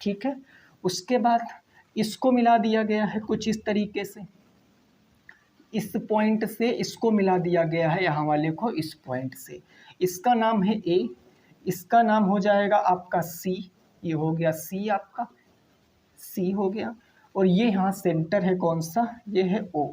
Speaker 1: ठीक है, उसके बाद इसको मिला दिया गया है कुछ इस तरीके से, इस पॉइंट से इसको मिला दिया गया है यहाँ वाले को इस पॉइंट से। इसका नाम है ए, इसका नाम हो जाएगा आपका सी, ये हो गया सी, आपका सी हो गया, और ये यहाँ सेंटर है कौन सा, ये है ओ।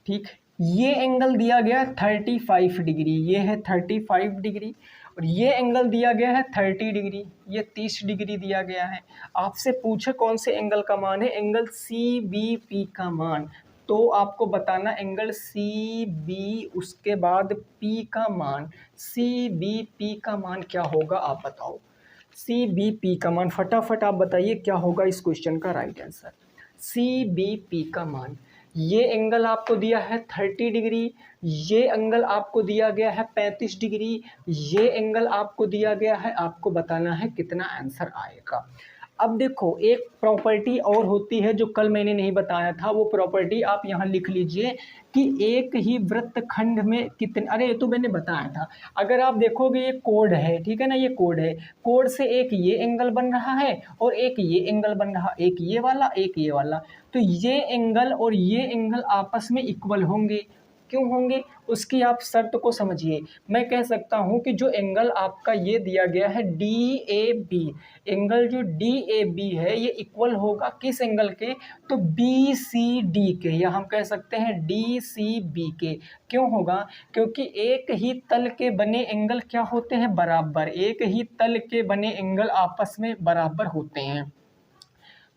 Speaker 1: ठीक, ये एंगल दिया गया है 35 डिग्री, ये है 35 डिग्री, और ये एंगल दिया गया है 30 डिग्री, ये 30 डिग्री दिया गया है। आपसे पूछे कौन से एंगल का मान है, एंगल सी बी पी का मान, तो आपको बताना एंगल सी बी, उसके बाद पी का मान, सी बी पी का मान क्या होगा आप बताओ। सी बी पी का मान फटाफट आप बताइए क्या होगा इस क्वेश्चन का right answer. C B P का मान, ये एंगल आपको दिया है 30 डिग्री, ये एंगल आपको दिया गया है 35 डिग्री, ये एंगल आपको दिया गया है, आपको बताना है कितना आंसर आएगा। अब देखो एक प्रॉपर्टी और होती है जो कल मैंने नहीं बताया था, वो प्रॉपर्टी आप यहाँ लिख लीजिए कि एक ही वृत्तखंड में कितने, अरे ये तो मैंने बताया था। अगर आप देखोगे ये कोड है, ठीक है ना, ये कोड है, कोड से एक ये एंगल बन रहा है और एक ये एंगल बन रहा, एक ये वाला एक ये वाला, तो ये एंगल और ये एंगल आपस में इक्वल होंगे। क्यों होंगे उसकी आप शर्त को समझिए। मैं कह सकता हूं कि जो एंगल आपका ये दिया गया है डी ए बी, एंगल जो डी ए बी है ये इक्वल होगा किस एंगल के, तो बी सी डी के, या हम कह सकते हैं डी सी बी के। क्यों होगा, क्योंकि एक ही तल के बने एंगल क्या होते हैं, बराबर। एक ही तल के बने एंगल आपस में बराबर होते हैं।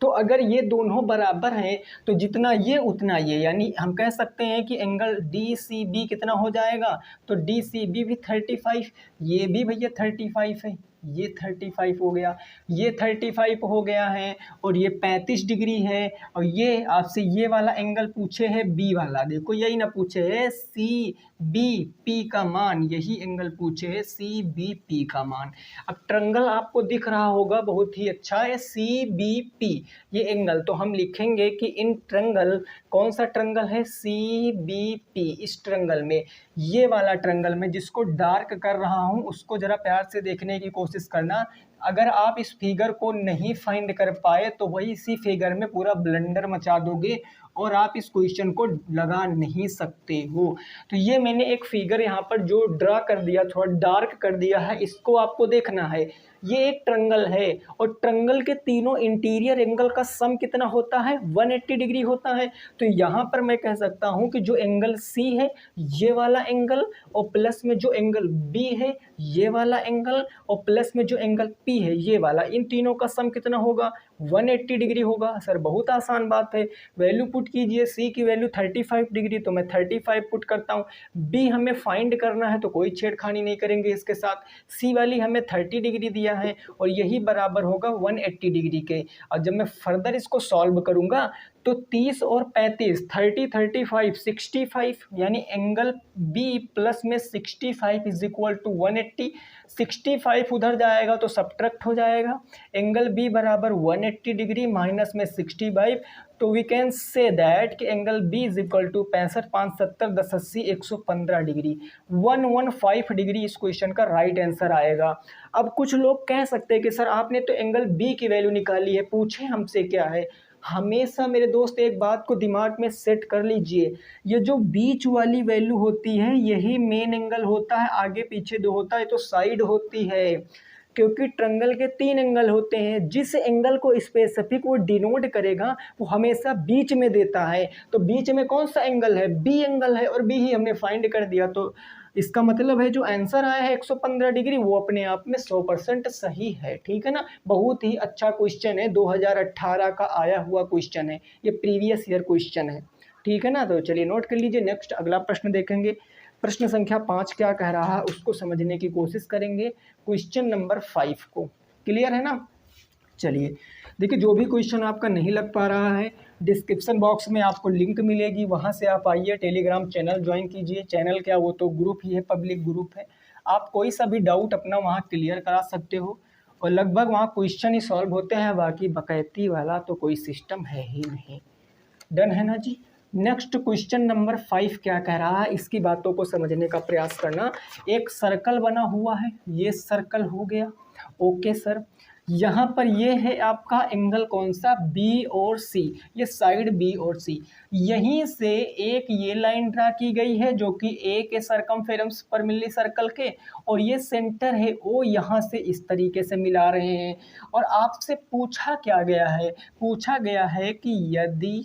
Speaker 1: तो अगर ये दोनों बराबर हैं तो जितना ये उतना ये, यानी हम कह सकते हैं कि एंगल डी सी बी कितना हो जाएगा, तो डी सी बी भी 35, ये भी भैया 35 है, ये 35 हो गया, ये 35 हो गया है, और ये 35 डिग्री है। और ये आपसे ये वाला एंगल पूछे है बी वाला, देखो यही ना पूछे है सी बी पी का मान, यही एंगल पूछे है सी बी पी का मान। अब ट्रायंगल आपको दिख रहा होगा बहुत ही अच्छा है सी बी पी ये एंगल, तो हम लिखेंगे कि इन ट्रायंगल, कौन सा ट्रायंगल है, सी बी पी, इस ट्रायंगल में, ये वाला ट्रायंगल में जिसको डार्क कर रहा हूँ उसको जरा प्यार से देखने की कोशिश करना। अगर आप इस फिगर को नहीं फाइंड कर पाए तो वही इसी फिगर में पूरा ब्लंडर मचा दोगे और आप इस क्वेश्चन को लगा नहीं सकते हो। तो ये मैंने एक फिगर यहाँ पर जो ड्रा कर दिया, थोड़ा डार्क कर दिया है, इसको आपको देखना है। ये एक ट्रायंगल है और ट्रायंगल के तीनों इंटीरियर एंगल का सम कितना होता है 180 डिग्री होता है। तो यहाँ पर मैं कह सकता हूँ कि जो एंगल सी है ये वाला एंगल और प्लस में जो एंगल बी है ये वाला एंगल और प्लस में जो एंगल पी है ये वाला, इन तीनों का सम कितना होगा 180 डिग्री होगा। सर बहुत आसान बात है, वैल्यू पुट कीजिए। सी की वैल्यू 35 डिग्री तो मैं 35 पुट करता हूँ। बी हमें फाइंड करना है तो कोई छेड़खानी नहीं करेंगे इसके साथ। सी वाली हमें 30 डिग्री दिया है और यही बराबर होगा 180 डिग्री के। और जब मैं फर्दर इसको सॉल्व करूँगा तो 30 और 35 30 35 65 यानी एंगल बी प्लस में 65 इज इक्वल टू 180। 65 उधर जाएगा तो सब्ट्रैक्ट हो जाएगा, एंगल बी बराबर 180 डिग्री माइनस में 65। तो वी कैन से दैट कि angle B is equal to 65 5 70 10 80 115 degree, 115 degree इस क्वेश्चन का राइट आंसर आएगा। अब कुछ लोग कह सकते हैं कि सर आपने तो एंगल बी की वैल्यू निकाली है, पूछे हमसे क्या है। हमेशा मेरे दोस्त एक बात को दिमाग में सेट कर लीजिए, ये जो बीच वाली वैल्यू होती है यही मेन एंगल होता है, आगे पीछे जो होता है तो साइड होती है। क्योंकि ट्रायंगल के 3 एंगल होते हैं, जिस एंगल को स्पेसिफिक वो डिनोट करेगा वो हमेशा बीच में देता है। तो बीच में कौन सा एंगल है, बी एंगल है और बी ही हमने फाइंड कर दिया। तो इसका मतलब है जो आंसर आया है 115 डिग्री वो अपने आप में 100% सही है। ठीक है ना, बहुत ही अच्छा क्वेश्चन है, 2018 का आया हुआ क्वेश्चन है, ये प्रीवियस ईयर क्वेश्चन है। ठीक है ना, तो चलिए नोट कर लीजिए। नेक्स्ट अगला प्रश्न देखेंगे, प्रश्न संख्या 5 क्या कह रहा है उसको समझने की कोशिश करेंगे। क्वेश्चन नंबर 5 को क्लियर है ना। चलिए देखिए, जो भी क्वेश्चन आपका नहीं लग पा रहा है डिस्क्रिप्शन बॉक्स में आपको लिंक मिलेगी, वहाँ से आप आइए, टेलीग्राम चैनल ज्वाइन कीजिए। चैनल क्या, वो तो ग्रुप ही है, पब्लिक ग्रुप है। आप कोई सा भी डाउट अपना वहाँ क्लियर करा सकते हो और लगभग वहाँ क्वेश्चन ही सॉल्व होते हैं, बाकी बकैती वाला तो कोई सिस्टम है ही नहीं। डन है ना जी। नेक्स्ट क्वेश्चन नंबर 5 क्या कह रहा है, इसकी बातों को समझने का प्रयास करना। एक सर्कल बना हुआ है, ये सर्कल हो गया, ओके सर। यहाँ पर ये है आपका एंगल कौन सा, बी और सी, ये साइड बी और सी। यहीं से एक ये लाइन ड्रा की गई है जो कि ए के सरकमफेरेंस पर मिली सर्कल के, और ये सेंटर है ओ, यहाँ से इस तरीके से मिला रहे हैं। और आपसे पूछा क्या गया है, पूछा गया है कि यदि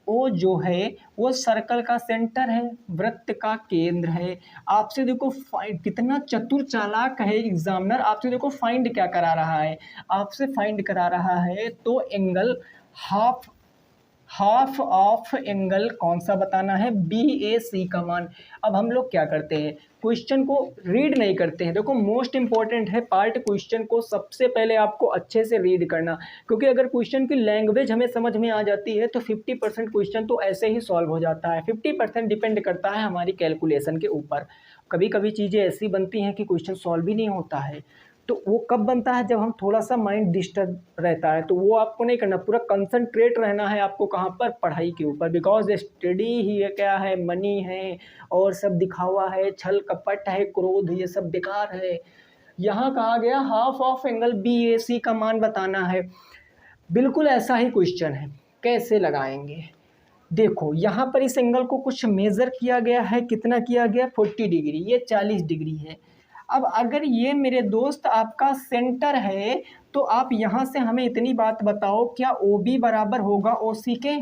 Speaker 1: ओ जो है वो सर्कल का सेंटर है, वृत्त का केंद्र है। आपसे देखो फाइंड, कितना चतुर चालाक है एग्जामिनर, आपसे देखो फाइंड क्या करा रहा है, आपसे फाइंड करा रहा है तो एंगल हाफ ऑफ एंगल कौन सा बताना है, बी ए सी का मान। अब हम लोग क्या करते हैं, क्वेश्चन को रीड नहीं करते हैं। देखो मोस्ट इंपॉर्टेंट है पार्ट, क्वेश्चन को सबसे पहले आपको अच्छे से रीड करना, क्योंकि अगर क्वेश्चन की लैंग्वेज हमें समझ में आ जाती है तो 50% क्वेश्चन तो ऐसे ही सॉल्व हो जाता है। 50% डिपेंड करता है हमारी कैलकुलेशन के ऊपर। कभी कभी चीज़ें ऐसी बनती हैं कि क्वेश्चन सॉल्व ही नहीं होता है, तो वो कब बनता है, जब हम थोड़ा सा माइंड डिस्टर्ब रहता है। तो वो आपको नहीं करना, पूरा कंसंट्रेट रहना है आपको, कहाँ पर, पढ़ाई के ऊपर। बिकॉज स्टडी ही क्या है, मनी है और सब दिखावा है, छल कपट है, क्रोध, ये सब बेकार है। यहाँ कहा गया हाफ ऑफ एंगल बी ए सी का मान बताना है, बिल्कुल ऐसा ही क्वेश्चन है। कैसे लगाएंगे, देखो यहाँ पर इस एंगल को कुछ मेज़र किया गया है, कितना किया गया, 40 डिग्री, ये 40 डिग्री है। अब अगर ये मेरे दोस्त आपका सेंटर है तो आप यहाँ से हमें इतनी बात बताओ, क्या ओ बी बराबर होगा ओ सी के,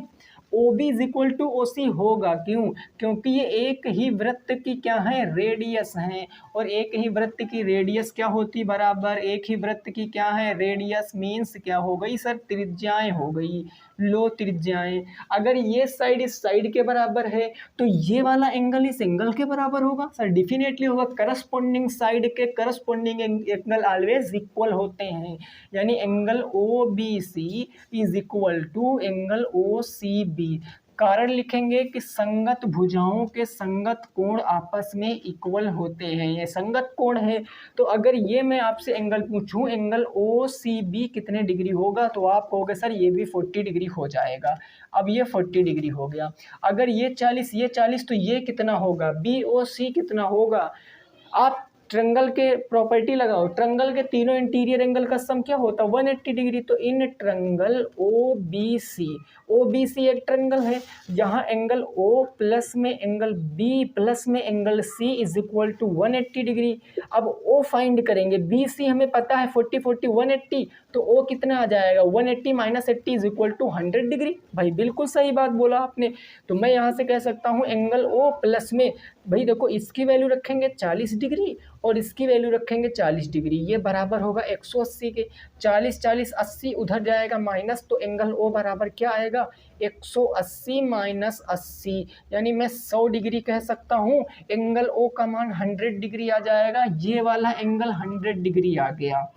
Speaker 1: O B is equal to O C होगा, क्यों, क्योंकि ये एक ही वृत्त की क्या है, रेडियस हैं, और एक ही वृत्त की रेडियस क्या होती, बराबर एक ही वृत्त की क्या है, रेडियस मीन्स क्या हो गई सर, त्रिज्याएं हो गई, लो त्रिज्याएं। अगर ये साइड इस साइड के बराबर है तो ये वाला एंगल इस एंगल के बराबर होगा सर, डिफिनेटली होगा। करस्पॉन्डिंग साइड के करस्पॉन्डिंग एंगल ऑलवेज इक्वल होते हैं, यानी angle O B C is equal to angle O C B. कारण लिखेंगे कि संगत भुजाओं के संगत कोण आपस में इक्वल होते हैं, ये संगत कोण है। तो अगर ये मैं आपसे एंगल पूछूं एंगल ओ सी बी कितने डिग्री होगा, तो आप कहोगे सर ये भी 40 डिग्री हो जाएगा। अब ये 40 डिग्री हो गया, अगर ये 40 ये 40 तो ये कितना होगा, बी ओ सी कितना होगा। आप ट्रायंगल के प्रॉपर्टी लगाओ, ट्रायंगल के तीनों इंटीरियर एंगल का सम क्या होता है 180 डिग्री। तो इन ट्रायंगल ओ बी सी एक ट्रायंगल है जहां एंगल ओ प्लस में एंगल बी प्लस में angle C is equal to 180 degree. अब ओ फाइंड करेंगे, बी सी हमें पता है 40 40 180, तो ओ कितना आ जाएगा 180 minus 80 is equal to 100 degree. भाई बिल्कुल सही बात बोला आपने। तो मैं यहाँ से कह सकता हूँ एंगल ओ प्लस में, भाई देखो इसकी वैल्यू रखेंगे 40 डिग्री और इसकी वैल्यू रखेंगे 40 डिग्री, ये बराबर होगा 180 के। 40 40 80 उधर जाएगा माइनस, तो एंगल ओ बराबर क्या आएगा 180 माइनस 80, यानी मैं 100 डिग्री कह सकता हूँ। एंगल ओ का मान 100 डिग्री आ जाएगा, ये वाला एंगल 100 डिग्री आ गया।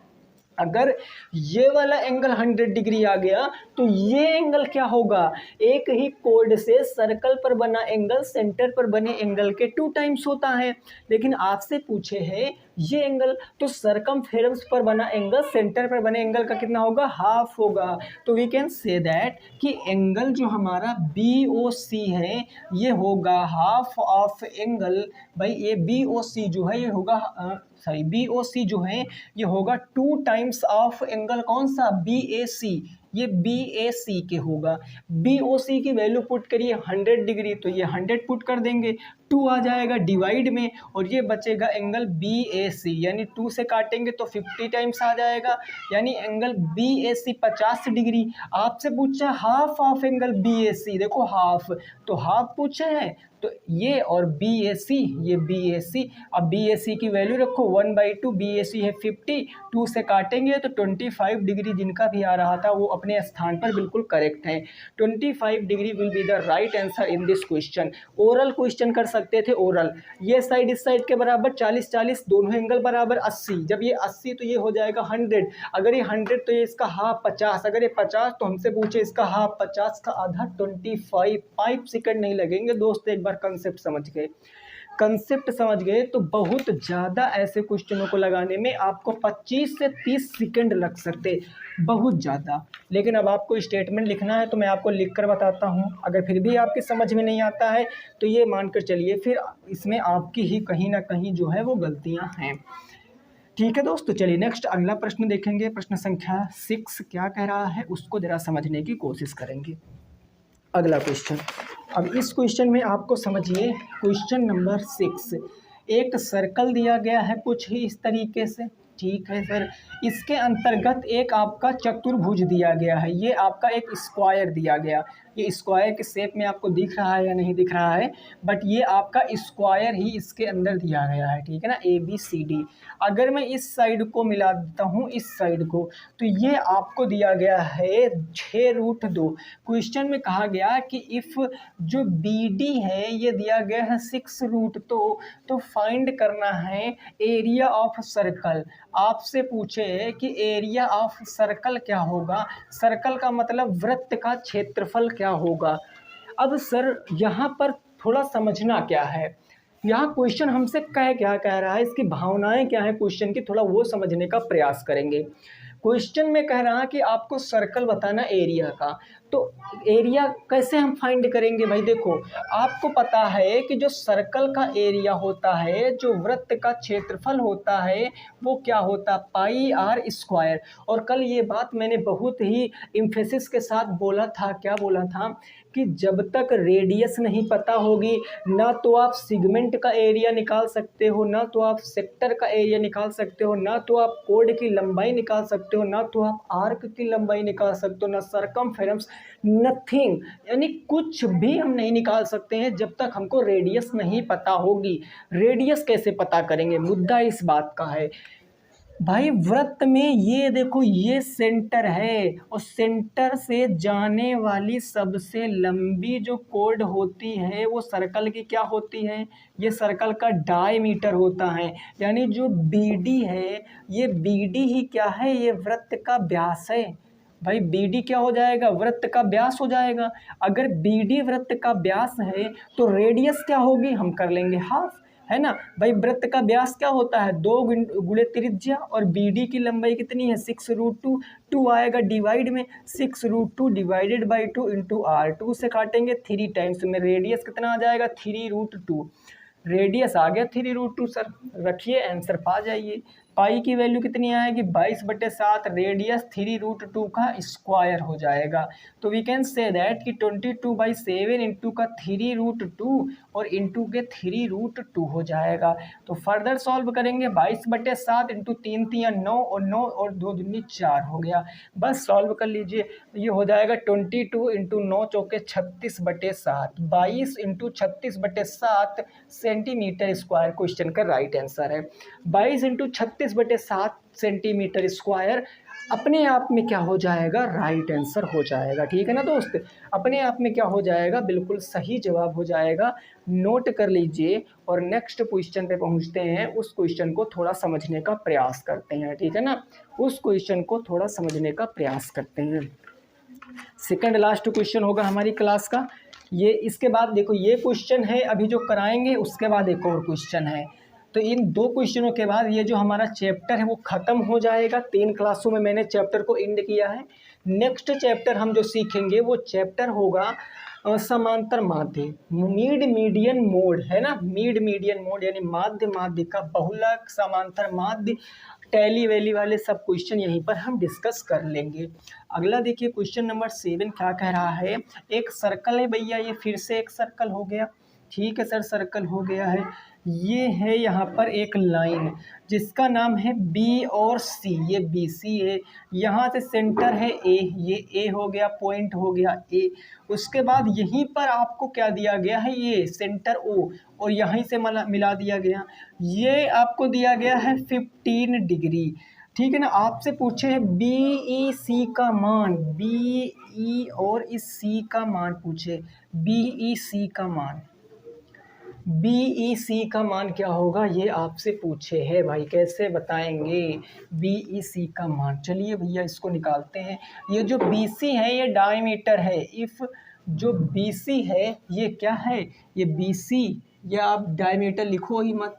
Speaker 1: अगर ये वाला एंगल 100 डिग्री आ गया तो ये एंगल क्या होगा, एक ही कोड से सर्कल पर बना एंगल सेंटर पर बने एंगल के 2 टाइम्स होता है। लेकिन आपसे पूछे है ये एंगल, तो सरकमफेरेंस पर बना एंगल सेंटर पर बने एंगल का कितना होगा, हाफ होगा। तो वी कैन से दैट कि एंगल जो हमारा बी ओ सी है ये होगा हाफ ऑफ एंगल, भाई ये बी ओ सी जो है ये होगा बी ओ सी जो है ये होगा 2 टाइम्स ऑफ एंगल कौन सा बी ए सी, ये बी ए सी के होगा। बी ओ सी की वैल्यू पुट करिए 100 डिग्री, तो ये 100 पुट कर देंगे, 2 आ जाएगा डिवाइड में और ये बचेगा एंगल बी ए सी, यानी 2 से काटेंगे तो 50 टाइम्स आ जाएगा, यानी एंगल बी ए सी 50 डिग्री। आपसे पूछा हाफ ऑफ एंगल बी ए सी, देखो हाफ, तो हाफ पूछे हैं तो ये और बी ए सी, ये बी ए सी। अब बी ए सी की वैल्यू रखो 1/2, बी ए सी है 50, 2 से काटेंगे तो 25 डिग्री जिनका भी आ रहा था वो अपने स्थान पर बिल्कुल करेक्ट है। 25 degree will be the right answer in this question. Oral question कर सकते थे, ओरल ये साइड इस साइड के बराबर 40 40, दोनों एंगल बराबर 80, जब ये 80 तो ये हो जाएगा 100, अगर ये 100 तो ये इसका हाफ 50, अगर ये 50 तो हमसे पूछे इसका हाफ 50 का आधा 25, 5 सेकंड नहीं लगेंगे दोस्त, एक बार कंसेप्ट समझ गए, कंसेप्ट समझ गए तो बहुत ज़्यादा ऐसे क्वेश्चनों को लगाने में आपको 25 से 30 सेकंड लग सकते, बहुत ज़्यादा। लेकिन अब आपको स्टेटमेंट लिखना है तो मैं आपको लिख कर बताता हूँ, अगर फिर भी आपकी समझ में नहीं आता है तो ये मानकर चलिए फिर इसमें आपकी ही कहीं ना कहीं जो है वो गलतियाँ हैं। ठीक है दोस्तों, चलिए नेक्स्ट अगला प्रश्न देखेंगे, प्रश्न संख्या 6 क्या कह रहा है उसको ज़रा समझने की कोशिश करेंगे। अगला क्वेश्चन, अब इस क्वेश्चन में आपको समझिए क्वेश्चन नंबर 6, एक सर्कल दिया गया है कुछ ही इस तरीके से, ठीक है सर। इसके अंतर्गत एक आपका चतुर्भुज दिया गया है, ये आपका एक स्क्वायर दिया गया, ये स्क्वायर के शेप में आपको दिख रहा है या नहीं दिख रहा है, बट ये आपका स्क्वायर ही इसके अंदर दिया गया है, ठीक है ना, ए बी सी डी। अगर मैं इस साइड को मिला देता हूँ इस साइड को, तो ये आपको दिया गया है 6√2। क्वेश्चन में कहा गया कि इफ़ जो बी डी है ये दिया गया है 6√2, तो फाइंड करना है एरिया ऑफ सर्कल। आपसे पूछे कि एरिया ऑफ सर्कल क्या होगा, सर्कल का मतलब वृत्त का क्षेत्रफल क्या होगा। अब सर यहाँ पर थोड़ा समझना क्या है, यहाँ क्वेश्चन हमसे क्या कह रहा है, इसकी भावनाएं क्या है क्वेश्चन की, थोड़ा वो समझने का प्रयास करेंगे। क्वेश्चन में कह रहा है कि आपको सर्कल बताना एरिया का, तो एरिया कैसे हम फाइंड करेंगे। भाई देखो आपको पता है कि जो सर्कल का एरिया होता है, जो वृत्त का क्षेत्रफल होता है वो क्या होता, पाई आर स्क्वायर। और कल ये बात मैंने बहुत ही एम्फेसिस के साथ बोला था, क्या बोला था कि जब तक रेडियस नहीं पता होगी ना तो आप सिगमेंट का एरिया निकाल सकते हो, ना तो आप सेक्टर का एरिया निकाल सकते हो, ना तो आप कोड की लंबाई निकाल सकते हो, ना तो आप आर्क की लंबाई निकाल सकते हो, ना सरकमफेरेंस, नथिंग, यानी कुछ भी हम नहीं निकाल सकते हैं जब तक हमको रेडियस नहीं पता होगी। रेडियस कैसे पता करेंगे, मुद्दा इस बात का है। भाई वृत्त में ये देखो ये सेंटर है और सेंटर से जाने वाली सबसे लंबी जो कोड होती है वो सर्कल की क्या होती है, ये सर्कल का डायमीटर होता है। यानी जो बीडी है ये बीडी ही क्या है, ये वृत्त का व्यास है। भाई बीडी क्या हो जाएगा, वृत्त का व्यास हो जाएगा। अगर बीडी वृत्त का व्यास है तो रेडियस क्या होगी, हम कर लेंगे हाफ, है ना। भाई वृत्त का व्यास क्या होता है, 2 गुणे त्रिज्या, और बीडी की लंबाई कितनी है 6√2, 2 आएगा डिवाइड में, 6√2 डिवाइडेड बाई 2 इंटू आर, 2 से काटेंगे 3 टाइम्स में रेडियस कितना आ जाएगा 3√2। रेडियस आ गया 3√2 सर, रखिए आंसर पा जाइए। पाई की वैल्यू कितनी आएगी 22/7, रेडियस 3√2 का स्क्वायर हो जाएगा। तो वी कैन से दैट कि 22/7 इंटू का 3√2 और इंटू के 3√2 हो जाएगा। तो फर्दर सॉल्व करेंगे 22/7 इंटू 3 3 9 और 9 और 2 दूनी 4 हो गया। बस सॉल्व कर लीजिए, ये हो जाएगा 22 इंटू 9 चौके 36/7, 22 इंटू 36/7 सेंटीमीटर स्क्वायर क्वेश्चन का राइट आंसर है। 22 इंटू 36/7 सेंटीमीटर स्क्वायर अपने आप में क्या हो जाएगा, राइट आंसर हो जाएगा। ठीक है ना दोस्त, अपने आप में क्या हो जाएगा, बिल्कुल सही जवाब हो जाएगा। नोट कर लीजिए और नेक्स्ट क्वेश्चन पे पहुंचते हैं। उस क्वेश्चन को थोड़ा समझने का प्रयास करते हैं। ठीक है ना, उस क्वेश्चन को थोड़ा समझने का प्रयास करते हैं। सेकंड लास्ट क्वेश्चन होगा हमारी क्लास का ये। इसके बाद देखो ये क्वेश्चन है अभी जो कराएंगे, उसके बाद एक और क्वेश्चन है। तो इन दो क्वेश्चनों के बाद ये जो हमारा चैप्टर है वो ख़त्म हो जाएगा। 3 क्लासों में मैंने चैप्टर को एंड किया है। नेक्स्ट चैप्टर हम जो सीखेंगे वो चैप्टर होगा समांतर माध्य, मीडियन मोड, है ना, मीडियन मोड यानी माध्य का बहुलक, समांतर माध्य, टैली वैली वाले सब क्वेश्चन यहीं पर हम डिस्कस कर लेंगे। अगला देखिए क्वेश्चन नंबर 7 क्या कह रहा है। एक सर्कल है भैया, ये फिर से एक सर्कल हो गया। ठीक है सर, सर्कल हो गया है। ये है यहाँ पर एक लाइन जिसका नाम है बी और सी, ये बी सी है। यहाँ से सेंटर है ए, ये ए हो गया, पॉइंट हो गया ए। उसके बाद यहीं पर आपको क्या दिया गया है, ये सेंटर ओ, और यहीं से मिला दिया गया, ये आपको दिया गया है 15 डिग्री। ठीक है ना, आपसे पूछे हैं बी ई सी का मान, बी ई और इस सी का मान पूछे, बी ई सी का मान, BEC का मान क्या होगा ये आपसे पूछे है भाई, कैसे बताएंगे BEC का मान। चलिए भैया इसको निकालते हैं। ये जो BC है ये डायमीटर है। इफ़ जो BC है ये क्या है, ये BC, ये आप डायमीटर लिखो ही मत,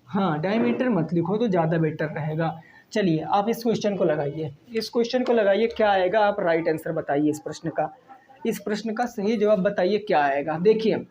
Speaker 1: हाँ डायमीटर मत लिखो तो ज़्यादा बेटर रहेगा। चलिए आप इस क्वेश्चन को लगाइए, इस क्वेश्चन को लगाइए, क्या आएगा आप राइट आंसर बताइए इस प्रश्न का। इस प्रश्न का सही जवाब बताइए क्या आएगा। देखिए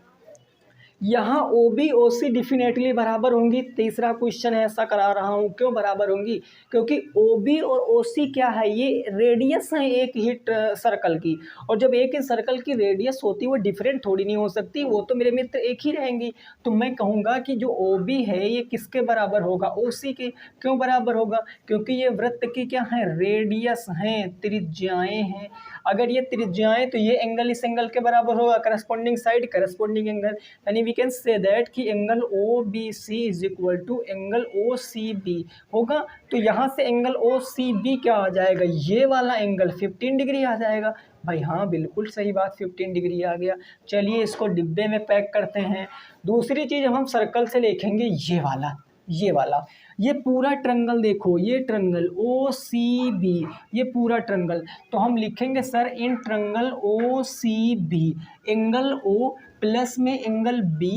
Speaker 1: यहाँ OB OC डिफिनेटली बराबर होंगी। तीसरा क्वेश्चन है ऐसा करा रहा हूँ, क्यों बराबर होंगी, क्योंकि OB और OC क्या है, ये रेडियस है एक ही सर्कल की, और जब एक ही सर्कल की रेडियस होती है वो डिफरेंट थोड़ी नहीं हो सकती, वो तो मेरे मित्र एक ही रहेंगी। तो मैं कहूँगा कि जो OB है ये किसके बराबर होगा, OC के। क्यों बराबर होगा, क्योंकि ये वृत्त की क्या है, रेडियस हैं, त्रिज्याएँ हैं। अगर ये त्रिज्याएँ तो ये एंगल इस एंगल के बराबर होगा, करस्पॉन्डिंग साइड करस्पॉन्डिंग एंगल, यानी वी कैन से दैट कि angle OBC is equal to angle OCB होगा। तो यहाँ से एंगल OCB क्या आ जाएगा, ये वाला एंगल 15 डिग्री आ जाएगा। भाई हाँ बिल्कुल सही बात, 15 डिग्री आ गया। चलिए इसको डिब्बे में पैक करते हैं। दूसरी चीज़ हम सर्कल से लिखेंगे ये वाला, ये वाला, ये पूरा ट्रंगल देखो, ये ट्रंगल OCB, ये पूरा ट्रंगल, तो हम लिखेंगे sir in triangle OCB angle O plus में एंगल B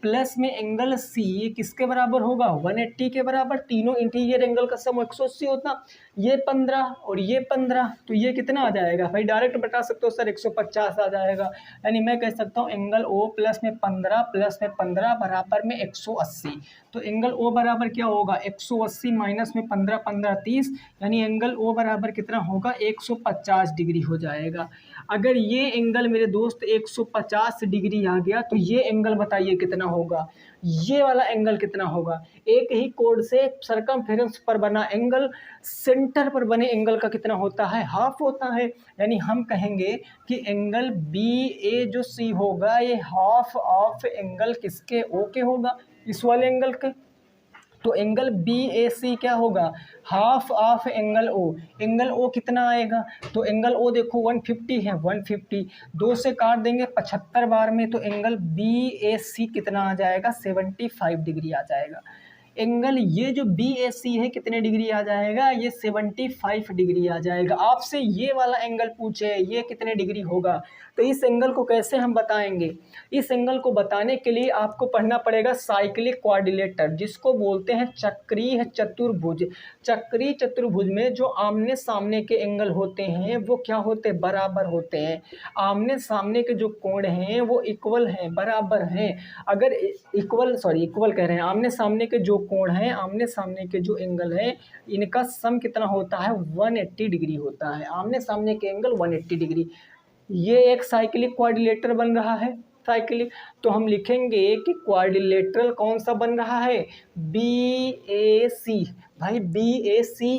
Speaker 1: प्लस में एंगल C, ये किसके बराबर होगा, 180 के बराबर। तीनों इंटीरियर एंगल का सम 180 होता, ये 15 और ये 15, तो ये कितना आ जाएगा भाई, डायरेक्ट बता सकते हो सर 150 आ जाएगा। यानी मैं कह सकता हूँ एंगल O प्लस में 15 प्लस में 15 बराबर में 180। तो एंगल O बराबर क्या होगा, 180 माइनस में 15, 15 30, यानी एंगल O बराबर कितना होगा, 150 डिग्री हो जाएगा। अगर ये एंगल मेरे दोस्त 150 डिग्री आ गया तो ये एंगल बताइए कितना होगा, ये वाला एंगल कितना होगा। एक ही कोड से सरकमफेरेंस पर बना एंगल सेंटर पर बने एंगल का कितना होता है, हाफ होता है। यानी हम कहेंगे कि एंगल BA जो C होगा ये हाफ ऑफ एंगल किसके, O के होगा, इस वाले एंगल के। तो एंगल BAC क्या होगा, half of angle O। Angle O कितना आएगा, तो एंगल O देखो 150 है, 150 2 से काट देंगे 75 बार में, तो एंगल BAC कितना आ जाएगा, 75 डिग्री आ जाएगा। एंगल ये जो BAC है कितने डिग्री आ जाएगा, ये 75 डिग्री आ जाएगा। आपसे ये वाला एंगल पूछे ये कितने डिग्री होगा, तो इस एंगल को कैसे हम बताएंगे? इस एंगल को बताने के लिए आपको पढ़ना पड़ेगा साइक्लिक क्वाड्रिलेटर, जिसको बोलते हैं चक्रीय चतुर्भुज। चक्रीय चतुर्भुज में जो आमने सामने के एंगल होते हैं वो क्या होते हैं? बराबर होते हैं। आमने सामने के जो कोण हैं वो इक्वल हैं, बराबर हैं। अगर इक्वल कह रहे हैं, आमने सामने के जो कोण हैं, आमने सामने के जो एंगल हैं, इनका सम कितना होता है? 180 डिग्री होता है। आमने सामने के एंगल 180 डिग्री। ये एक साइक्लिक क्वाड्रिलेटर बन रहा है। साइक्लिक, तो हम लिखेंगे कि क्वाड्रिलेटरल कौन सा बन रहा है? BAC। भाई BACE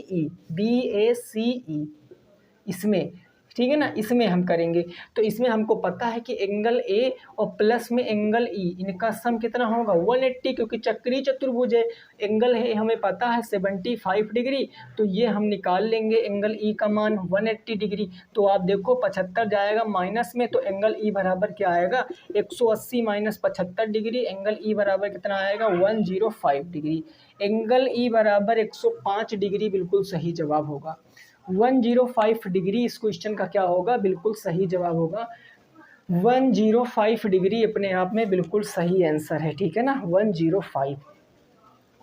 Speaker 1: इसमें, ठीक है ना, इसमें हम करेंगे। तो इसमें हमको पता है कि एंगल ए और प्लस में एंगल ई, इनका सम कितना होगा? 180, क्योंकि चक्रीय चतुर्भुज है। एंगल है हमें पता है 75 डिग्री, तो ये हम निकाल लेंगे एंगल ई का मान 180 डिग्री। तो आप देखो 75 जाएगा माइनस में, तो एंगल ई बराबर क्या आएगा? 180 माइनस 75 डिग्री। एंगल ई बराबर कितना आएगा? 105 डिग्री। एंगल ई बराबर 105 डिग्री बिल्कुल सही जवाब होगा। 105 डिग्री इस क्वेश्चन का क्या होगा? बिल्कुल सही जवाब होगा। 105 डिग्री अपने आप में बिल्कुल सही आंसर है, ठीक है ना, 105।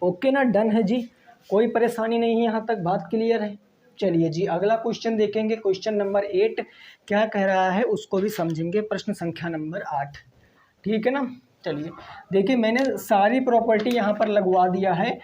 Speaker 1: ओके ना, डन है जी, कोई परेशानी नहीं है, यहाँ तक बात क्लियर है। चलिए जी अगला क्वेश्चन देखेंगे, क्वेश्चन नंबर 8 क्या कह रहा है उसको भी समझेंगे। प्रश्न संख्या नंबर 8, ठीक है ना। चलिए देखिए, मैंने सारी प्रॉपर्टी यहाँ पर लगवा दिया है।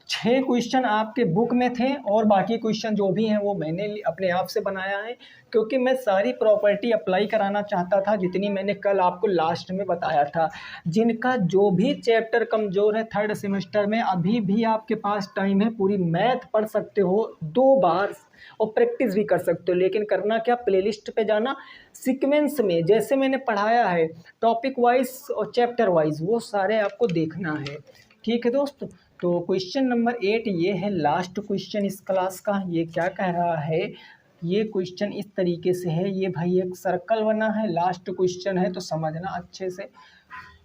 Speaker 1: 6 क्वेश्चन आपके बुक में थे और बाकी क्वेश्चन जो भी हैं वो मैंने अपने आप से बनाया है, क्योंकि मैं सारी प्रॉपर्टी अप्लाई कराना चाहता था जितनी मैंने कल आपको लास्ट में बताया था। जिनका जो भी चैप्टर कमज़ोर है 3rd सेमेस्टर में, अभी भी आपके पास टाइम है, पूरी मैथ पढ़ सकते हो 2 बार और प्रैक्टिस भी कर सकते हो। लेकिन करना क्या? प्लेलिस्ट पे जाना, सीक्वेंस में जैसे मैंने पढ़ाया है टॉपिक वाइज और चैप्टर वाइज, वो सारे आपको देखना है, ठीक है दोस्त। तो क्वेश्चन नंबर 8 ये है लास्ट क्वेश्चन इस क्लास का। ये क्या कह रहा है? ये क्वेश्चन इस तरीके से है, ये भाई एक सर्कल बना है, लास्ट क्वेश्चन है तो समझना अच्छे से।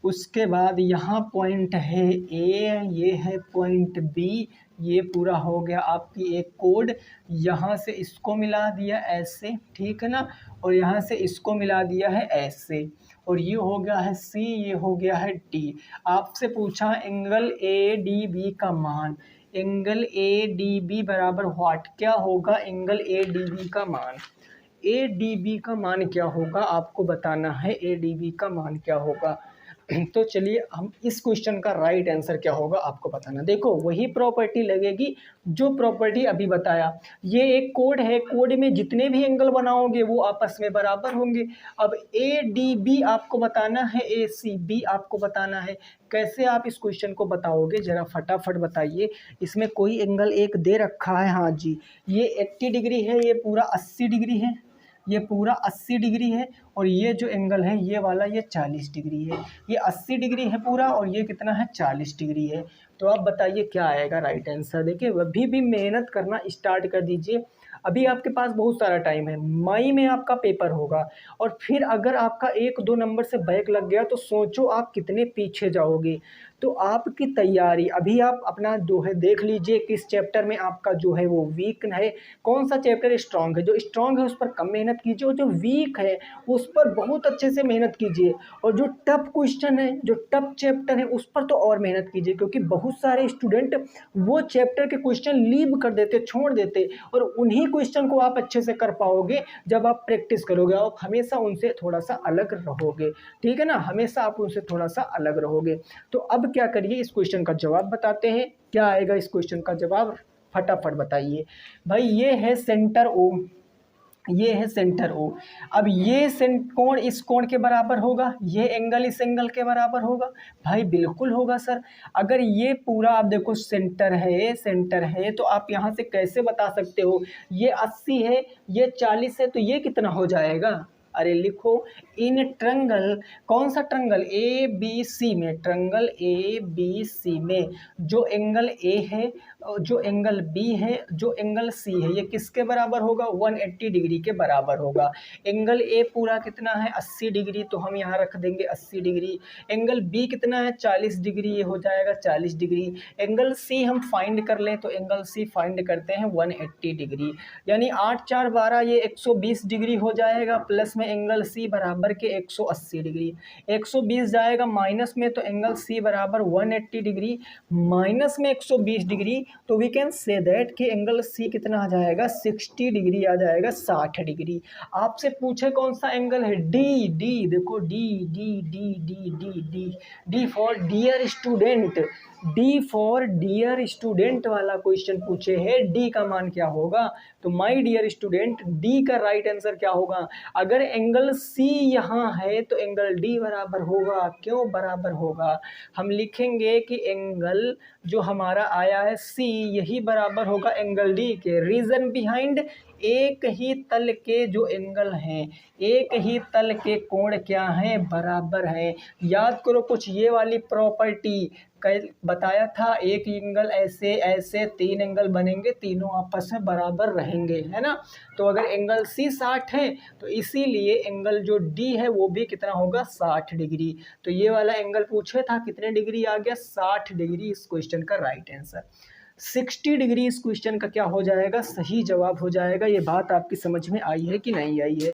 Speaker 1: उसके बाद यहाँ पॉइंट है ए, ये है पॉइंट बी, ये पूरा हो गया आपकी एक कोड। यहाँ से इसको मिला दिया ऐसे, ठीक है ना, और यहाँ से इसको मिला दिया है ऐसे, और ये हो गया है सी, ये हो गया है डी। आपसे पूछा एंगल ए डी बी का मान। एंगल ए डी बी बराबर व्हाट? क्या होगा एंगल ए डी बी का मान? ए डी बी का मान क्या होगा आपको बताना है। ए डी बी का मान क्या होगा? तो चलिए हम इस क्वेश्चन का राइट आंसर क्या होगा आपको बताना। देखो वही प्रॉपर्टी लगेगी जो प्रॉपर्टी अभी बताया। ये एक कोड है, कोड में जितने भी एंगल बनाओगे वो आपस में बराबर होंगे। अब ए डी बी आपको बताना है, ए सी बी आपको बताना है। कैसे आप इस क्वेश्चन को बताओगे जरा फटाफट बताइए। इसमें कोई एंगल एक दे रखा है, हाँ जी, ये 80 डिग्री है, ये पूरा 80 डिग्री है, ये पूरा 80 डिग्री है, और ये जो एंगल है ये वाला ये 40 डिग्री है। ये 80 डिग्री है पूरा और ये कितना है? 40 डिग्री है। तो आप बताइए क्या आएगा राइट आंसर। देखिए अभी भी मेहनत करना स्टार्ट कर दीजिए, अभी आपके पास बहुत सारा टाइम है। मई में आपका पेपर होगा, और फिर अगर आपका 1-2 नंबर से बैक लग गया तो सोचो आप कितने पीछे जाओगे। तो आपकी तैयारी अभी आप अपना जो है देख लीजिए, किस चैप्टर में आपका जो है वो वीक है, कौन सा चैप्टर स्ट्रांग है। जो स्ट्रांग है उस पर कम मेहनत कीजिए, और जो वीक है उस पर बहुत अच्छे से मेहनत कीजिए, और जो टफ क्वेश्चन है, जो टफ चैप्टर है उस पर तो और मेहनत कीजिए, क्योंकि बहुत सारे स्टूडेंट वो चैप्टर के क्वेश्चन लीव कर देते, छोड़ देते, और उन्हीं क्वेश्चन को आप अच्छे से कर पाओगे जब आप प्रैक्टिस करोगे। आप हमेशा उनसे थोड़ा सा अलग रहोगे, ठीक है ना, हमेशा आप उनसे थोड़ा सा अलग रहोगे। तो अब क्या करिए, इस क्वेश्चन का जवाब बताते हैं। क्या आएगा इस क्वेश्चन का जवाब, फटाफट बताइए। भाई ये है सेंटर ओ, ये है सेंटर ओ। अब ये कोण इस कोण के बराबर होगा, ये एंगल इस एंगल के बराबर होगा। भाई बिल्कुल होगा सर। अगर ये पूरा आप देखो सेंटर है, सेंटर है, तो आप यहाँ से कैसे बता सकते हो ये 80 है, ये 40 है, तो ये कितना हो जाएगा? अरे लिखो, इन ट्रंगल, कौन सा ट्रंगल? ए बी सी में, ट्रंगल ए बी सी में जो एंगल ए है, जो एंगल बी है, जो एंगल सी है, ये किसके बराबर होगा? 180 डिग्री के बराबर होगा। एंगल ए पूरा कितना है? 80 डिग्री, तो हम यहाँ रख देंगे 80 डिग्री। एंगल बी कितना है? 40 डिग्री, ये हो जाएगा 40 डिग्री। एंगल सी हम फाइंड कर लें, तो एंगल सी फाइंड करते हैं 180 डिग्री, यानी 8 4 12, ये 120 डिग्री हो जाएगा, प्लस में एंगल सी बराबर के 180 डिग्री, 120 जाएगा माइनस में तो एंगल सी बराबर 180 डिग्री, माइनस में 120 डिग्री, तो वी कैन से दैट कि एंगल सी कितना आ जाएगा 60 डिग्री आ जाएगा, 60 डिग्री। आपसे पूछे कौन सा एंगल है, डी, डी देखो D D D D D D D for dear student, D for dear student वाला क्वेश्चन पूछे है, डी का मान क्या होगा, तो माय डियर स्टूडेंट डी का राइट आंसर क्या होगा। अगर एंगल सी यहाँ है तो एंगल डी बराबर होगा, क्यों बराबर होगा, हम लिखेंगे कि एंगल जो हमारा आया है सी यही बराबर होगा एंगल डी के। रीजन बिहाइंड, एक ही तल के जो एंगल हैं, एक ही तल के कोण क्या हैं, बराबर हैं। याद करो कुछ ये वाली प्रॉपर्टी कल बताया था, एक एंगल ऐसे ऐसे 3 एंगल बनेंगे, तीनों आपस में बराबर रहेंगे, है ना। तो अगर एंगल सी 60 है तो इसीलिए एंगल जो डी है वो भी कितना होगा, 60 डिग्री। तो ये वाला एंगल पूछे था कितने डिग्री आ गया, 60 डिग्री इस क्वेश्चन का राइट आंसर। 60 डिग्री इस क्वेश्चन का क्या हो जाएगा, सही जवाब हो जाएगा। ये बात आपकी समझ में आई है कि नहीं आई है।